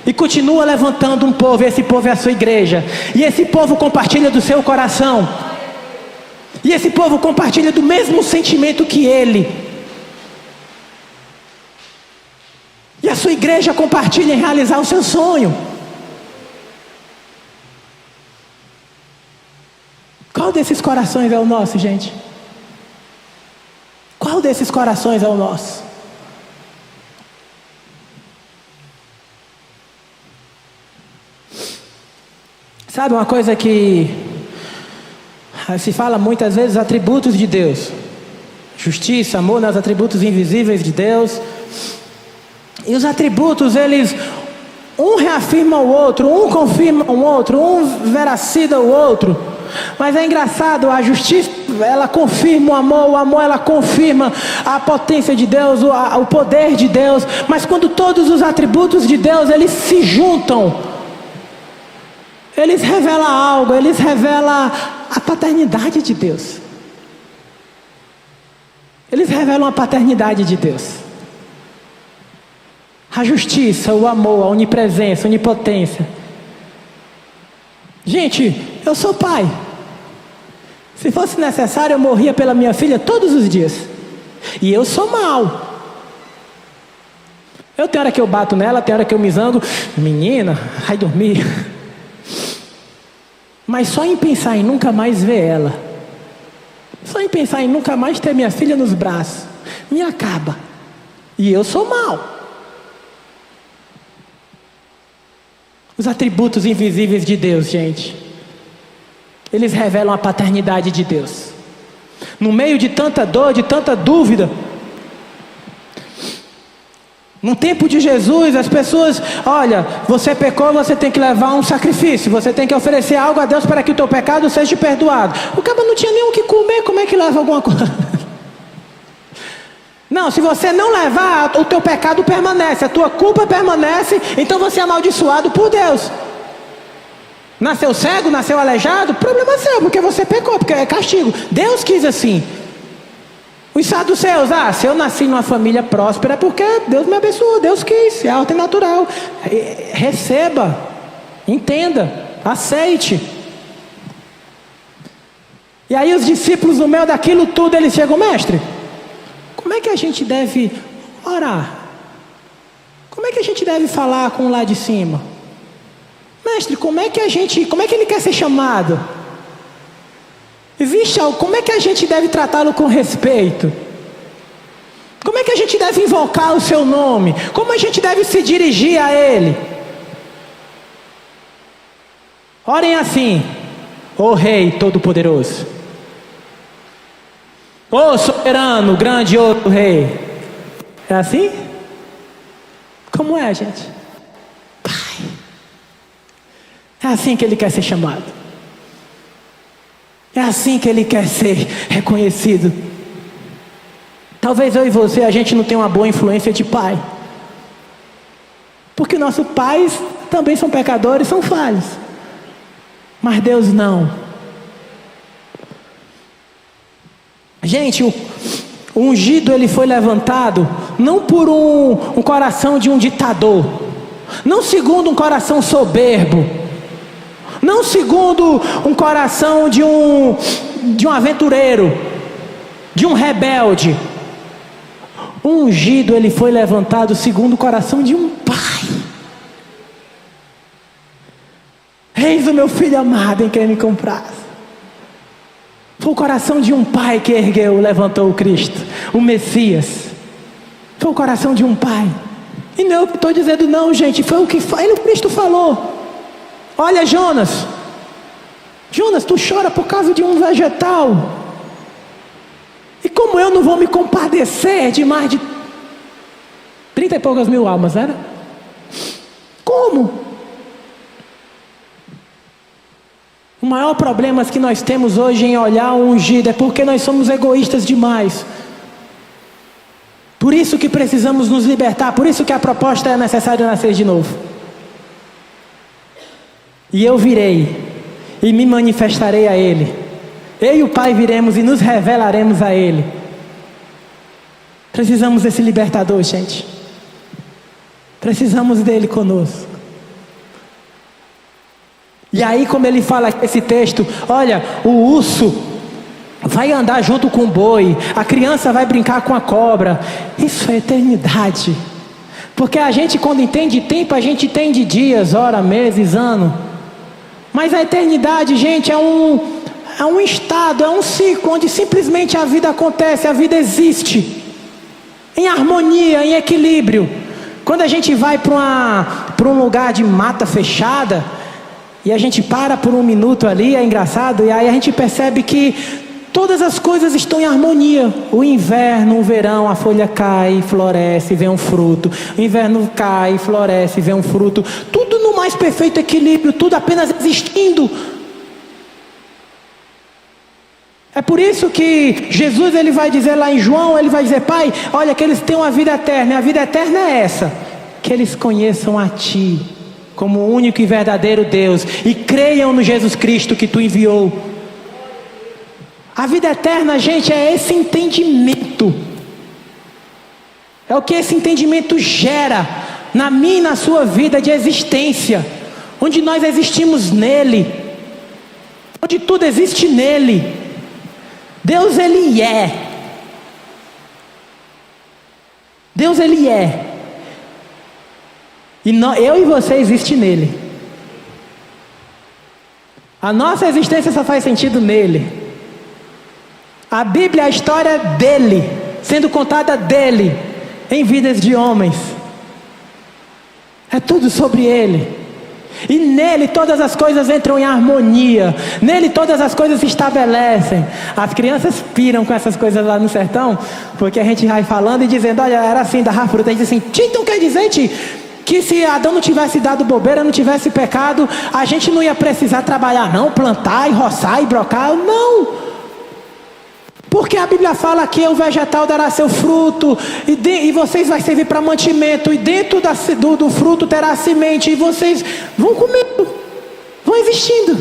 e continua levantando um povo, e esse povo é a sua igreja, e esse povo compartilha do seu coração, e esse povo compartilha do mesmo sentimento que ele. E a sua igreja compartilha em realizar o seu sonho. Qual desses corações é o nosso, gente? Qual desses corações é o nosso? Sabe uma coisa que se fala muitas vezes, atributos de Deus: justiça, amor, nos atributos invisíveis de Deus. E os atributos, eles, um reafirma o outro, um confirma o outro, um veracida o outro. Mas é engraçado, a justiça, ela confirma o amor ela confirma a potência de Deus, o poder de Deus. Mas quando todos os atributos de Deus, eles se juntam, eles revelam algo, eles revelam a paternidade de Deus. Eles revelam a paternidade de Deus. A justiça, o amor, a onipresença, a onipotência. Gente, eu sou pai. Se fosse necessário, eu morria pela minha filha todos os dias. E eu sou mau. Eu tenho hora que eu bato nela, tem hora que eu me zango. Menina, vai dormir. Mas só em pensar em nunca mais ver ela, só em pensar em nunca mais ter minha filha nos braços, me acaba. E eu sou mau. Os atributos invisíveis de Deus, gente, eles revelam a paternidade de Deus. No meio de tanta dor, de tanta dúvida, no tempo de Jesus, as pessoas, olha, você pecou, você tem que levar um sacrifício, você tem que oferecer algo a Deus para que o teu pecado seja perdoado. O cara não tinha nem o que comer, como é que leva alguma coisa? Não, se você não levar, o teu pecado permanece, a tua culpa permanece, então você é amaldiçoado por Deus. Nasceu cego, nasceu aleijado, problema seu, porque você pecou, porque é castigo. Deus quis assim. Os saduceus, se eu nasci numa família próspera é porque Deus me abençoou, Deus quis, é a ordem natural. Receba, entenda, aceite. E aí os discípulos, no meio daquilo tudo, eles chegam: mestre, como é que a gente deve orar? Como é que a gente deve falar com o lá de cima? Mestre, como é que ele quer ser chamado? Existe algo, como é que a gente deve tratá-lo com respeito? Como é que a gente deve invocar o seu nome? Como a gente deve se dirigir a ele? Orem assim: ó Rei Todo-Poderoso, ó soberano, grandioso Rei. É assim? Como é, gente? Pai. É assim que ele quer ser chamado. É assim que ele quer ser reconhecido. Talvez eu e você, a gente não tenha uma boa influência de pai, porque nossos pais também são pecadores, são falhos. Mas Deus não. Gente, o ungido, ele foi levantado não por um coração de um ditador, não segundo um coração soberbo, não segundo um coração de um aventureiro, de um rebelde. O ungido, ele foi levantado segundo o coração de um pai. Eis o meu filho amado em quem me compraz. Foi o coração de um pai que levantou o Cristo, o Messias. Foi o coração de um pai. E não, eu estou dizendo não, gente, foi o que o Cristo falou. Olha, Jonas, tu chora por causa de um vegetal. E como eu não vou me compadecer de mais de 30 e poucas mil almas, era? Como? O maior problema que nós temos hoje em olhar o ungido é porque nós somos egoístas demais. Por isso que precisamos nos libertar, por isso que a proposta é necessário nascer de novo. E eu virei e me manifestarei a Ele. Eu e o Pai viremos e nos revelaremos a Ele. Precisamos desse libertador, gente. Precisamos dele conosco. E aí, como ele fala esse texto, olha, o urso vai andar junto com o boi, a criança vai brincar com a cobra. Isso é eternidade. Porque a gente, quando entende tempo, a gente entende dias, horas, meses, anos. Mas a eternidade, gente, é um estado, é um ciclo onde simplesmente a vida acontece, a vida existe em harmonia, em equilíbrio. Quando a gente vai para um lugar de mata fechada e a gente para por um minuto ali, é engraçado, e aí a gente percebe que todas as coisas estão em harmonia. O inverno, o verão, a folha cai, floresce, vem um fruto. O inverno cai, floresce, vem um fruto. Tudo no mais perfeito equilíbrio, tudo apenas existindo. É por isso que Jesus, ele vai dizer lá em João, ele vai dizer: Pai, olha que eles têm uma vida eterna. E a vida eterna é essa: que eles conheçam a Ti como o único e verdadeiro Deus e creiam no Jesus Cristo que Tu enviou. A vida eterna, gente, é esse entendimento. É o que esse entendimento gera na minha e na sua vida de existência, onde nós existimos nele, onde tudo existe nele. Deus, ele é. Deus, ele é. E eu e você existe nele. A nossa existência só faz sentido nele. A Bíblia é a história dele, sendo contada dele, em vidas de homens. É tudo sobre ele. E nele todas as coisas entram em harmonia. Nele todas as coisas se estabelecem. As crianças piram com essas coisas lá no sertão, porque a gente vai falando e dizendo: olha, era assim, da fruta. A gente diz assim: então quer dizer, que se Adão não tivesse dado bobeira, não tivesse pecado, a gente não ia precisar trabalhar não, plantar e roçar e brocar? Não. Porque a Bíblia fala que o vegetal dará seu fruto, e vocês vai servir para mantimento, e dentro do fruto terá semente, e vocês vão comendo, vão existindo.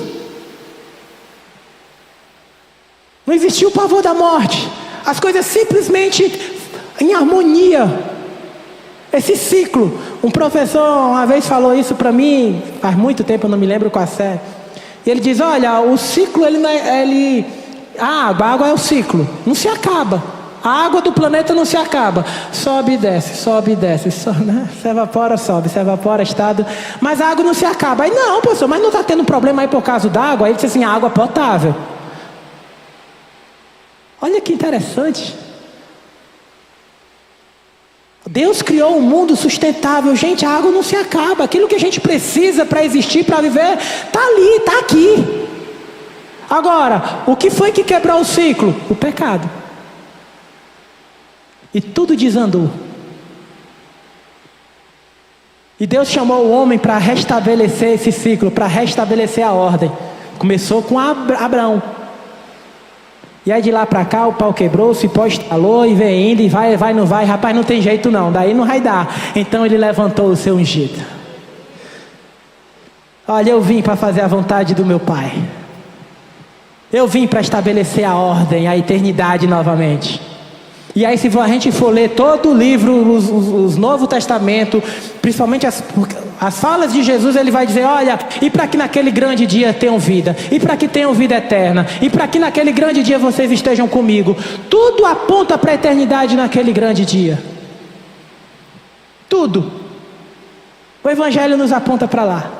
Não existiu o pavor da morte, as coisas simplesmente em harmonia. Esse ciclo, um professor uma vez falou isso para mim, faz muito tempo, eu não me lembro qual é. E ele diz: olha, o ciclo, a água é o ciclo, não se acaba. A água do planeta não se acaba. Sobe e desce, né? Se evapora, sobe, se evapora, estado. Mas a água não se acaba. Aí não, professor, mas não está tendo problema aí por causa da água? Aí ele disse assim: a água potável. Olha que interessante. Deus criou um mundo sustentável. Gente, a água não se acaba. Aquilo que a gente precisa para existir, para viver, está ali, está aqui. Agora, o que foi que quebrou o ciclo? O pecado. E tudo desandou. E Deus chamou o homem para restabelecer esse ciclo, para restabelecer a ordem. Começou com Abraão. E aí de lá para cá o pau quebrou, o cipó estalou e vem indo, e vai, não vai. Rapaz, não tem jeito não, daí não vai dar. Então ele levantou o seu ungido. Olha, eu vim para fazer a vontade do meu Pai. Eu vim para estabelecer a ordem, a eternidade novamente. E aí, se a gente for ler todo o livro, os Novo Testamento, principalmente as falas de Jesus, ele vai dizer: olha, e para que naquele grande dia tenham vida, e para que tenham vida eterna, e para que naquele grande dia vocês estejam comigo. Tudo aponta para a eternidade naquele grande dia. Tudo. O Evangelho nos aponta para lá.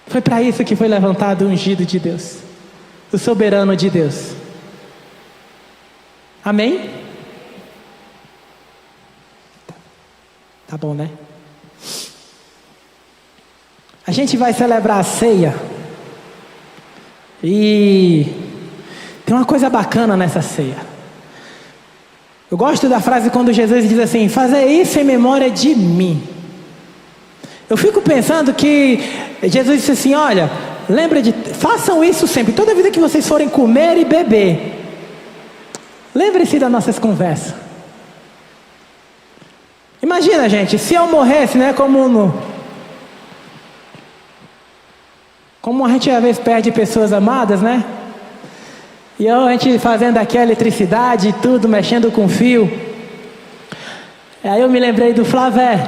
Foi para isso que foi levantado o ungido de Deus. o soberano de Deus. Amém? Tá bom, né? A gente vai celebrar a ceia. E tem uma coisa bacana nessa ceia. Eu gosto da frase quando Jesus diz assim: fazer isso em memória de mim. Eu fico pensando que Jesus disse assim: olha, façam isso sempre, toda vida que vocês forem comer e beber, lembre-se das nossas conversas. Imagina, gente, se eu morresse, né, como a gente às vezes perde pessoas amadas, né? E a gente fazendo aqui a eletricidade e tudo, mexendo com fio. Aí eu me lembrei do Flavé,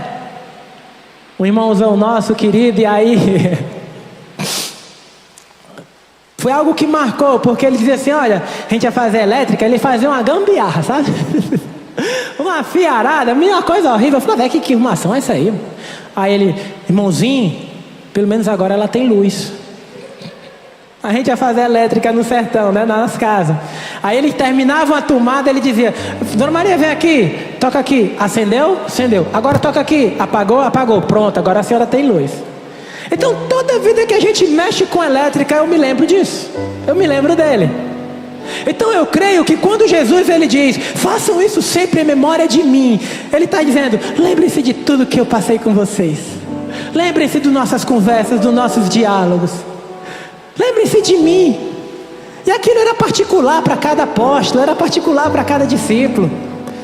um irmãozão nosso querido, e aí foi algo que marcou, porque ele dizia assim: olha, a gente ia fazer elétrica, ele fazia uma gambiarra, sabe? Uma fiarada, uma coisa horrível. Eu falei: que arrumação é essa aí? Aí ele: irmãozinho, pelo menos agora ela tem luz. A gente ia fazer elétrica no sertão, né, nas casas. Aí ele terminava uma tomada, ele dizia: Dona Maria, vem aqui, toca aqui. Acendeu? Acendeu. Agora toca aqui. Apagou? Apagou. Pronto, agora a senhora tem luz. Então toda vida que a gente mexe com elétrica, eu me lembro disso. Eu me lembro dele. Então eu creio que quando Jesus ele diz: façam isso sempre em memória de mim, ele está dizendo: lembre-se de tudo que eu passei com vocês. Lembre-se das nossas conversas, dos nossos diálogos. Lembre-se de mim. E aquilo era particular para cada apóstolo, era particular para cada discípulo.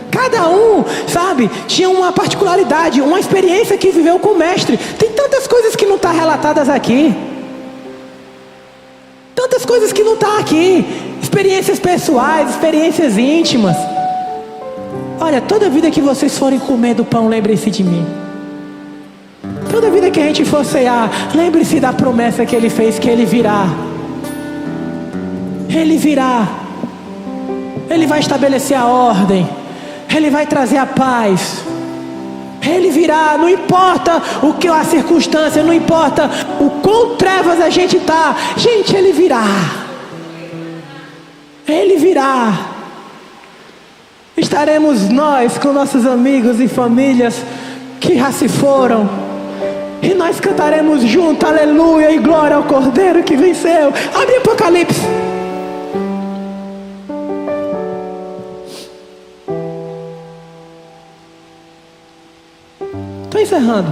Cada um, sabe, tinha uma particularidade, uma experiência que viveu com o mestre. Tem tantas coisas que não estão relatadas aqui. Tantas coisas que não estão aqui. Experiências pessoais, experiências íntimas. Olha, toda vida que vocês forem comer do pão, lembrem-se de mim. Toda vida que a gente for cear, lembre-se da promessa que ele fez, que ele virá. Ele virá. Ele vai estabelecer a ordem. Ele vai trazer a paz. Ele virá, não importa o que a circunstância, não importa o quão trevas a gente está. Gente, ele virá. Ele virá. Estaremos nós com nossos amigos e famílias que já se foram. E nós cantaremos junto, aleluia, e glória ao Cordeiro que venceu. Abre Apocalipse. Estou encerrando.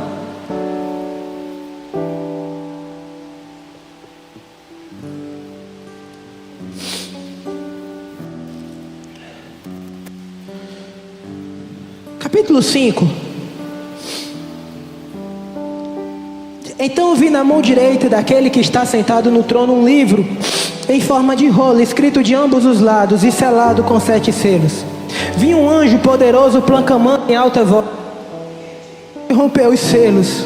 Capítulo 5. Então eu vi na mão direita daquele que está sentado no trono um livro em forma de rola, escrito de ambos os lados e selado com 7 selos. Vi um anjo poderoso proclamando em alta voz, e rompeu os selos.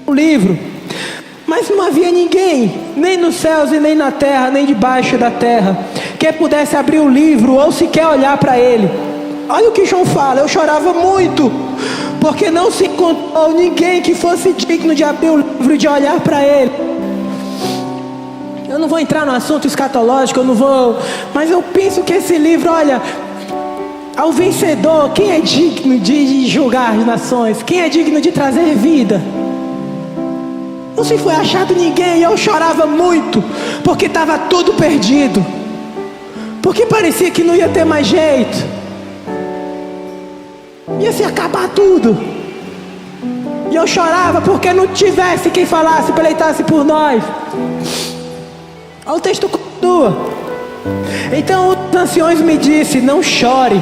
O livro, mas não havia ninguém, nem nos céus e nem na terra, nem debaixo da terra, que pudesse abrir o livro ou sequer olhar para ele. Olha o que João fala: eu chorava muito, porque não se encontrou ninguém que fosse digno de abrir o livro e de olhar para ele. Eu não vou entrar no assunto escatológico, mas eu penso que esse livro, olha, ao vencedor, quem é digno de julgar as nações? Quem é digno de trazer vida? Não se foi achado ninguém. Eu chorava muito, porque estava tudo perdido, porque parecia que não ia ter mais jeito, ia se acabar tudo. E eu chorava porque não tivesse quem falasse, pleitasse por nós. Olha o texto continua. Então os anciões me disse: não chore,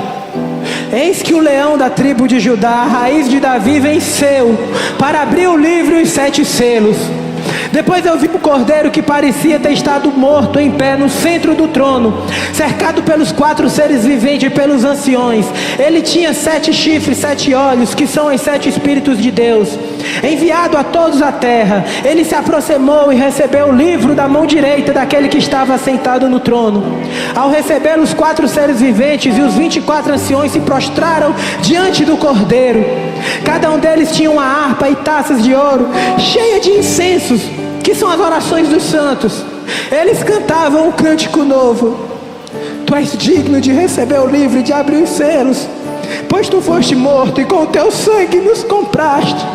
eis que o leão da tribo de Judá, a raiz de Davi, venceu para abrir o livro e os 7 selos. Depois eu vi um cordeiro que parecia ter estado morto em pé no centro do trono, cercado pelos 4 seres viventes e pelos anciões. Ele tinha 7 chifres, 7 olhos, que são os 7 Espíritos de Deus, enviado a todos a terra. Ele se aproximou e recebeu o livro da mão direita daquele que estava sentado no trono. Ao receber os 4 seres viventes e os 24 anciões se prostraram diante do cordeiro. Cada um deles tinha uma harpa e taças de ouro cheia de incensos, que são as orações dos santos. Eles cantavam um cântico novo: Tu és digno de receber o livro e de abrir os selos, pois tu foste morto e com o teu sangue nos compraste.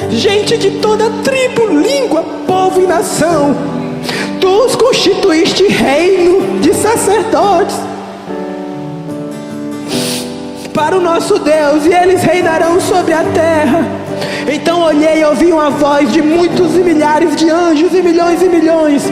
Gente de toda tribo, língua, povo e nação, tu os constituíste reino de sacerdotes para o nosso Deus, e eles reinarão sobre a terra. Então olhei e ouvi uma voz de muitos e milhares de anjos e milhões.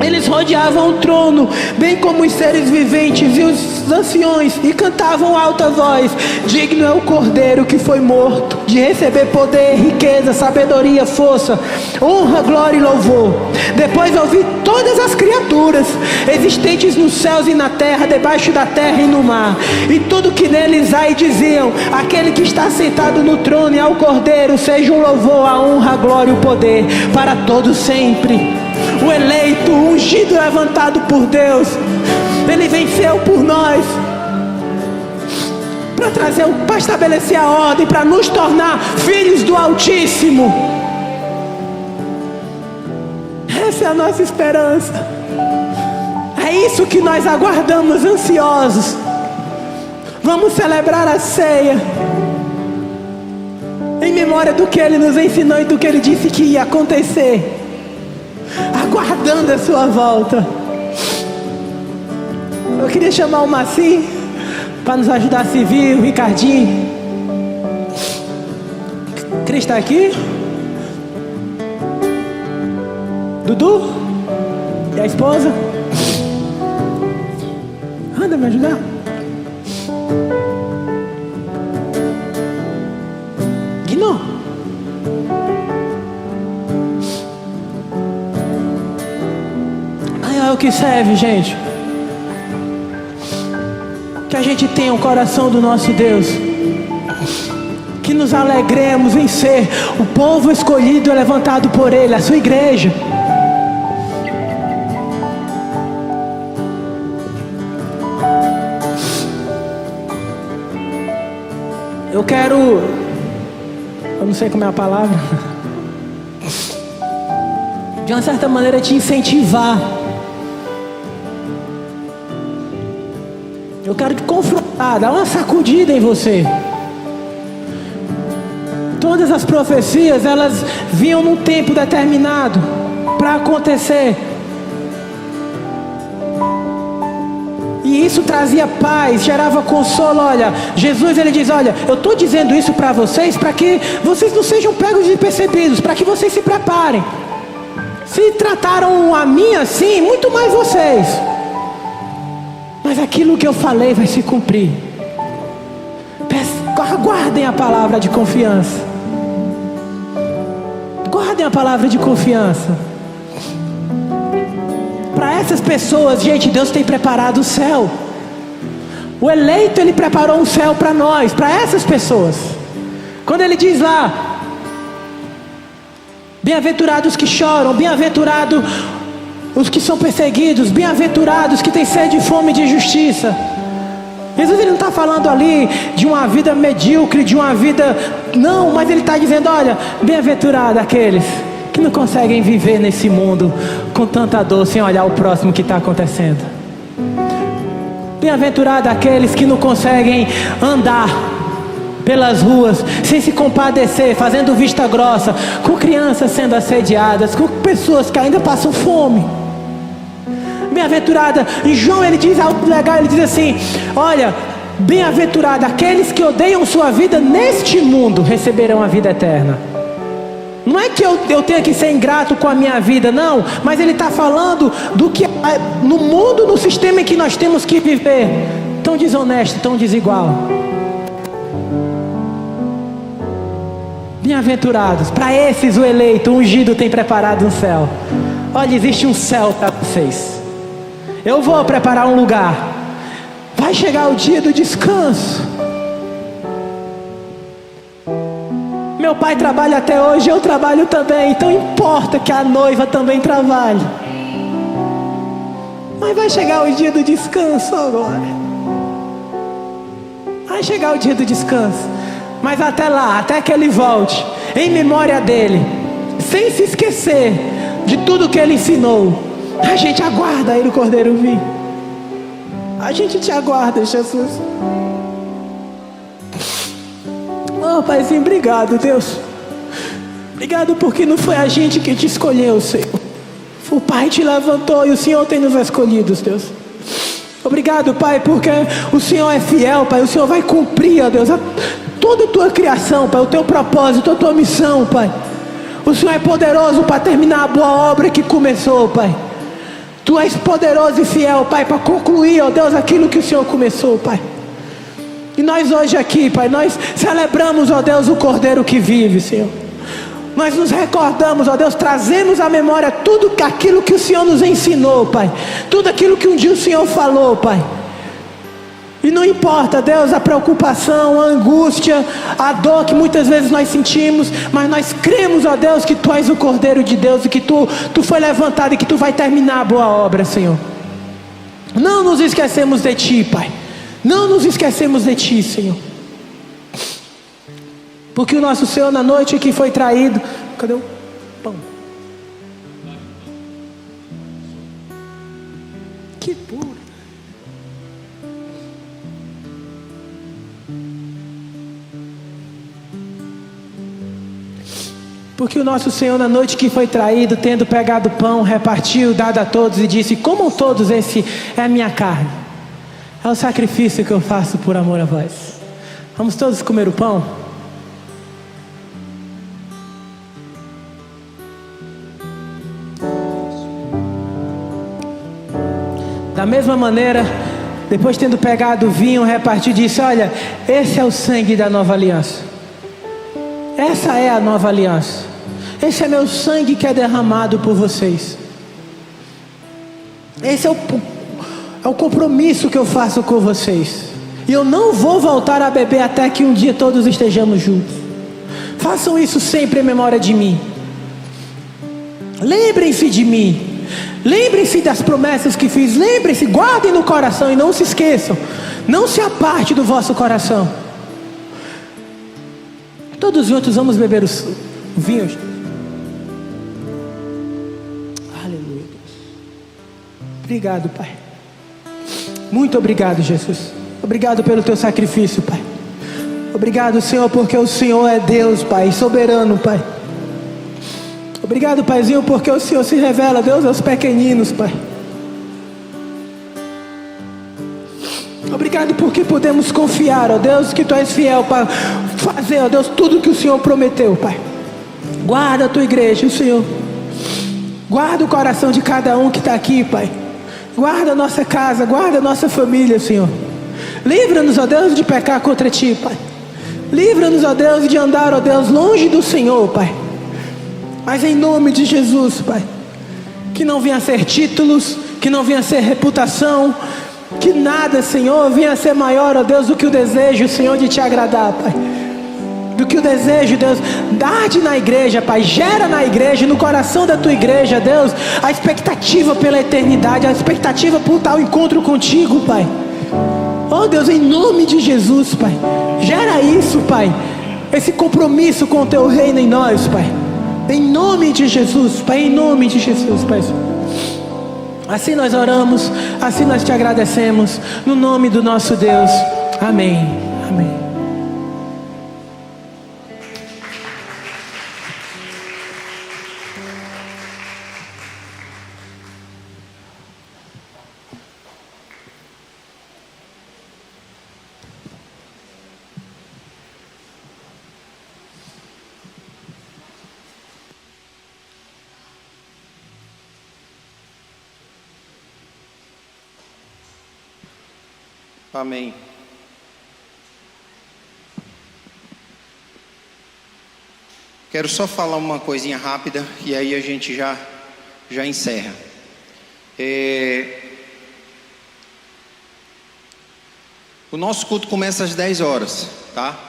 Eles rodeavam o trono, bem como os seres viventes e os anciões, e cantavam alta voz: Digno é o Cordeiro que foi morto de receber poder, riqueza, sabedoria, força, honra, glória e louvor. Depois ouvi todas as criaturas existentes nos céus e na terra, debaixo da terra e no mar, e tudo que neles há, e diziam: Aquele que está sentado no trono e ao Cordeiro seja o louvor, a honra, a glória e o poder para todos sempre. O eleito, o ungido, levantado por Deus, ele venceu por nós, para estabelecer a ordem, para nos tornar filhos do Altíssimo. Essa é a nossa esperança. É isso que nós aguardamos ansiosos. Vamos celebrar a ceia em memória do que Ele nos ensinou e do que Ele disse que ia acontecer, aguardando a sua volta. Eu queria chamar o Massim para nos ajudar a servir, o Ricardinho. Cris está aqui? Dudu? E a esposa? Anda me ajudar. Guino? É o que serve, gente. Que a gente tenha o coração do nosso Deus, que nos alegremos em ser o povo escolhido e levantado por Ele, a sua igreja. Eu não sei como é a palavra, de uma certa maneira te incentivar. Eu quero te confrontar, dar uma sacudida em você. Todas as profecias, elas vinham num tempo determinado para acontecer. E isso trazia paz, gerava consolo. Olha, Jesus, ele diz: olha, eu estou dizendo isso para vocês, para que vocês não sejam pegos despercebidos, para que vocês se preparem. Se trataram a mim assim, muito mais vocês. Mas aquilo que eu falei vai se cumprir. Guardem a palavra de confiança. Guardem a palavra de confiança. Para essas pessoas, gente, Deus tem preparado o céu. O eleito, Ele preparou um céu para nós, para essas pessoas. Quando Ele diz lá: bem-aventurados que choram, bem-aventurados os que são perseguidos, bem-aventurados que têm sede e fome de justiça. Jesus, Ele não está falando ali de uma vida medíocre, de uma vida... Não, mas Ele está dizendo: olha, bem-aventurado aqueles que não conseguem viver nesse mundo com tanta dor, sem olhar o próximo que está acontecendo. Bem-aventurado aqueles que não conseguem andar pelas ruas sem se compadecer, fazendo vista grossa, com crianças sendo assediadas, com pessoas que ainda passam fome. Bem-aventurada, e João, ele diz algo legal, ele diz assim: olha, bem-aventurado aqueles que odeiam sua vida neste mundo, receberão a vida eterna. Não é que eu tenha que ser ingrato com a minha vida, não, mas ele está falando do que no mundo, no sistema em que nós temos que viver, tão desonesto, tão desigual. Bem-aventurados, para esses o eleito, o ungido tem preparado um céu. Olha, existe um céu para vocês. Eu vou preparar um lugar. Vai chegar o dia do descanso. Meu pai trabalha até hoje, eu trabalho também. Então importa que a noiva também trabalhe. Mas vai chegar o dia do descanso agora. Vai chegar o dia do descanso. Mas até lá, até que Ele volte, em memória dEle, sem se esquecer de tudo que Ele ensinou, a gente aguarda Ele, o Cordeiro vir. A gente te aguarda, Jesus. Oh, Paizinho, obrigado, Deus. Obrigado porque não foi a gente que te escolheu, Senhor. O Pai te levantou e o Senhor tem nos escolhido, Deus. Obrigado, Pai, porque o Senhor é fiel, Pai. O Senhor vai cumprir, ó Deus, toda a tua criação, Pai, o teu propósito, a tua missão, Pai. O Senhor é poderoso para terminar a boa obra que começou, Pai. Tu és poderoso e fiel, Pai, para concluir, ó Deus, aquilo que o Senhor começou, Pai. E nós hoje aqui, Pai, nós celebramos, ó Deus, o Cordeiro que vive, Senhor. Nós nos recordamos, ó Deus, trazemos à memória tudo aquilo que o Senhor nos ensinou, Pai. Tudo aquilo que um dia o Senhor falou, Pai. E não importa, Deus, a preocupação, a angústia, a dor que muitas vezes nós sentimos, mas nós cremos, ó Deus, que Tu és o Cordeiro de Deus e que Tu foi levantado e que Tu vai terminar a boa obra, Senhor. Não nos esquecemos de Ti, Pai. Não nos esquecemos de Ti, Senhor. Porque o nosso Senhor na noite que foi traído, cadê o pão? Que puro. Porque o nosso Senhor na noite que foi traído, tendo pegado o pão, repartiu, dado a todos e disse: comam todos, esse é a minha carne. É o sacrifício que eu faço por amor a vós. Vamos todos comer o pão? Da mesma maneira, depois tendo pegado o vinho, repartiu e disse: olha, esse é o sangue da nova aliança. Essa é a nova aliança. Esse é meu sangue que é derramado por vocês. Esse é o compromisso que eu faço com vocês. E eu não vou voltar a beber até que um dia todos estejamos juntos. Façam isso sempre em memória de mim. Lembrem-se de mim. Lembrem-se das promessas que fiz. Lembrem-se, guardem no coração e não se esqueçam. Não se aparte do vosso coração. Todos juntos vamos beber o vinho. Aleluia, Deus. Obrigado, Pai. Muito obrigado, Jesus. Obrigado pelo teu sacrifício, Pai. Obrigado, Senhor, porque o Senhor é Deus, Pai, soberano, Pai. Obrigado, Paizinho, porque o Senhor se revela, Deus, aos pequeninos, Pai. Obrigado porque podemos confiar, ó Deus, que Tu és fiel para fazer, ó Deus, tudo que o Senhor prometeu, Pai. Guarda a Tua igreja, Senhor. Guarda o coração de cada um que está aqui, Pai. Guarda a nossa casa, guarda a nossa família, Senhor. Livra-nos, ó Deus, de pecar contra Ti, Pai. Livra-nos, ó Deus, de andar, ó Deus, longe do Senhor, Pai. Mas em nome de Jesus, Pai, que não venha a ser títulos, que não venha a ser reputação, que nada, Senhor, venha a ser maior, ó Deus, do que o desejo, Senhor, de Te agradar, Pai. Do que o desejo, Deus, arde na igreja, Pai. Gera na igreja, no coração da Tua igreja, Deus, a expectativa pela eternidade, a expectativa por tal encontro contigo, Pai. Oh Deus, em nome de Jesus, Pai, gera isso, Pai, esse compromisso com o Teu reino em nós, Pai. Em nome de Jesus, Pai, em nome de Jesus, Pai. Assim nós oramos, assim nós Te agradecemos, no nome do nosso Deus. Amém. Amém. Amém. Quero só falar uma coisinha rápida e aí a gente já encerra. O nosso culto começa às 10 horas, tá?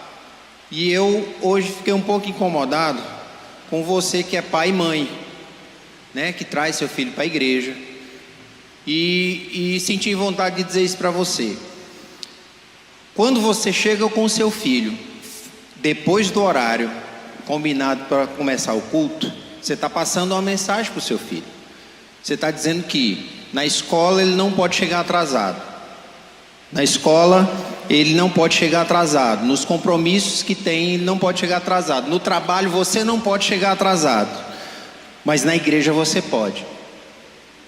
E eu hoje fiquei um pouco incomodado com você que é pai e mãe, né? Que traz seu filho para a igreja. E senti vontade de dizer isso para você. Quando você chega com o seu filho, depois do horário combinado para começar o culto, você está passando uma mensagem para o seu filho. Você está dizendo que na escola ele não pode chegar atrasado. Na escola ele não pode chegar atrasado. Nos compromissos que tem, ele não pode chegar atrasado. No trabalho você não pode chegar atrasado. Mas na igreja você pode.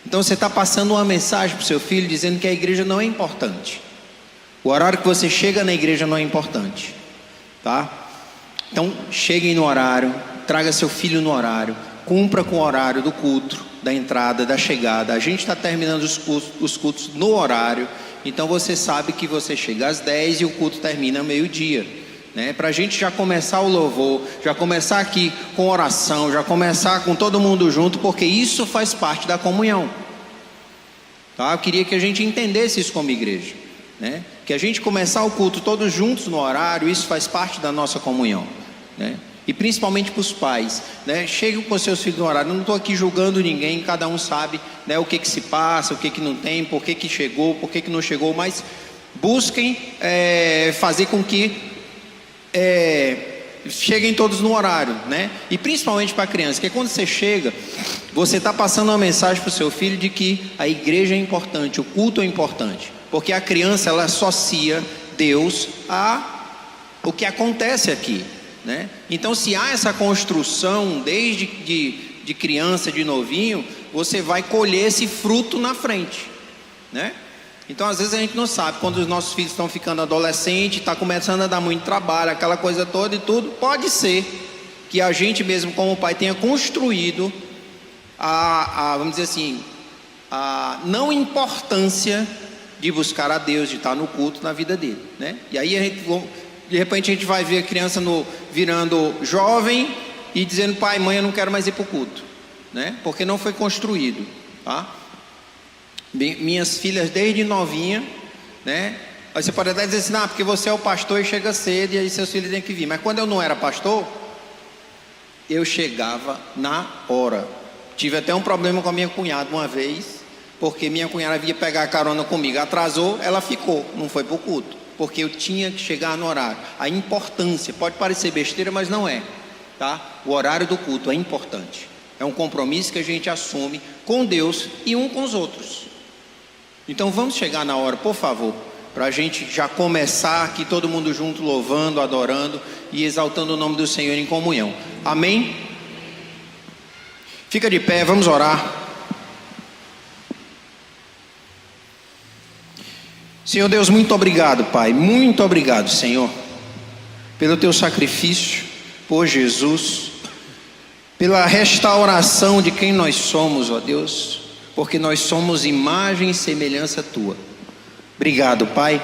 Então você está passando uma mensagem para o seu filho dizendo que a igreja não é importante. O horário que você chega na igreja não é importante, tá? Então cheguem no horário, traga seu filho no horário, cumpra com o horário do culto, da entrada, da chegada. A gente está terminando os cultos no horário, então você sabe que você chega às 10 e o culto termina ao meio-dia, né? Para a gente já começar o louvor, já começar aqui com oração, já começar com todo mundo junto, porque isso faz parte da comunhão, tá? Eu queria que a gente entendesse isso como igreja, né? Que a gente começar o culto todos juntos no horário, isso faz parte da nossa comunhão, né? E principalmente para os pais, né? Cheguem com seus filhos no horário. Eu não estou aqui julgando ninguém, cada um sabe, né, o que se passa, o que não tem, por que chegou, por que não chegou, mas busquem fazer com que cheguem todos no horário, né? E principalmente para a criança, porque quando você chega, você está passando uma mensagem para o seu filho de que a igreja é importante, o culto é importante, porque a criança ela associa Deus a o que acontece aqui, né? Então se há essa construção desde de criança, de novinho, você vai colher esse fruto na frente, né? Então às vezes a gente não sabe, quando os nossos filhos estão ficando adolescentes, está começando a dar muito trabalho, aquela coisa toda e tudo, pode ser que a gente mesmo como pai tenha construído vamos dizer assim, a não importância de buscar a Deus, de estar no culto na vida dele, né? E aí de repente a gente vai ver a criança virando jovem e dizendo: pai, mãe, eu não quero mais ir para o culto, né? Porque não foi construído, tá? Minhas filhas desde novinha, né? Aí você pode até dizer assim: porque você é o pastor e chega cedo e aí seus filhos têm que vir. Mas quando eu não era pastor, eu chegava na hora. Tive até um problema com a minha cunhada uma vez, porque minha cunhada vinha pegar a carona comigo, atrasou, ela ficou, não foi para o culto, porque eu tinha que chegar no horário. A importância, pode parecer besteira, mas não é, tá? O horário do culto é importante, é um compromisso que a gente assume com Deus e um com os outros. Então vamos chegar na hora, por favor, para a gente já começar aqui todo mundo junto, louvando, adorando e exaltando o nome do Senhor em comunhão. Amém? Fica de pé, vamos orar. Senhor Deus, muito obrigado, Pai, muito obrigado, Senhor, pelo teu sacrifício, por Jesus, pela restauração de quem nós somos, ó Deus, porque nós somos imagem e semelhança tua. Obrigado, Pai,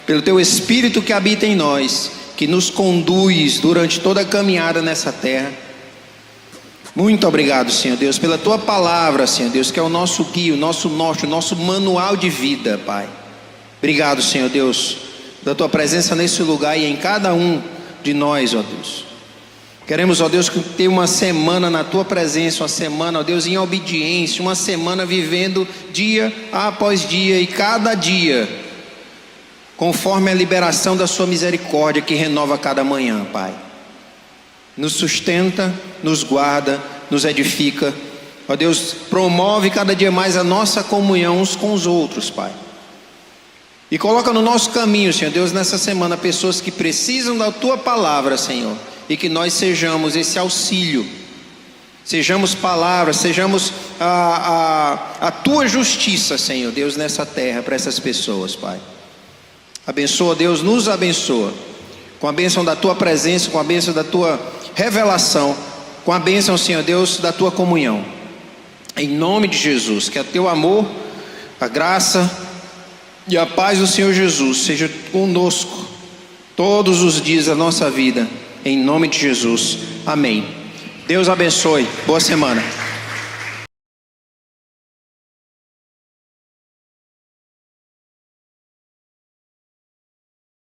pelo teu Espírito que habita em nós, que nos conduz durante toda a caminhada nessa terra. Muito obrigado, Senhor Deus, pela tua palavra, Senhor Deus, que é o nosso guia, o nosso norte, o nosso manual de vida, Pai. Obrigado, Senhor Deus, pela tua presença nesse lugar e em cada um de nós, ó Deus. Queremos, ó Deus, ter uma semana na tua presença, uma semana, ó Deus, em obediência, uma semana vivendo dia após dia e cada dia, conforme a liberação da sua misericórdia que renova cada manhã, Pai. Nos sustenta, nos guarda, nos edifica, ó Deus, promove cada dia mais a nossa comunhão uns com os outros, Pai. E coloca no nosso caminho, Senhor Deus, nessa semana, pessoas que precisam da tua palavra, Senhor, e que nós sejamos esse auxílio, sejamos palavras, sejamos a tua justiça, Senhor Deus, nessa terra, para essas pessoas, Pai. Abençoa, Deus, nos abençoa, com a bênção da tua presença, com a bênção da tua revelação, com a bênção, Senhor Deus, da tua comunhão, em nome de Jesus, que o teu amor, a graça e a paz do Senhor Jesus seja conosco todos os dias da nossa vida, em nome de Jesus, amém. Deus abençoe, boa semana.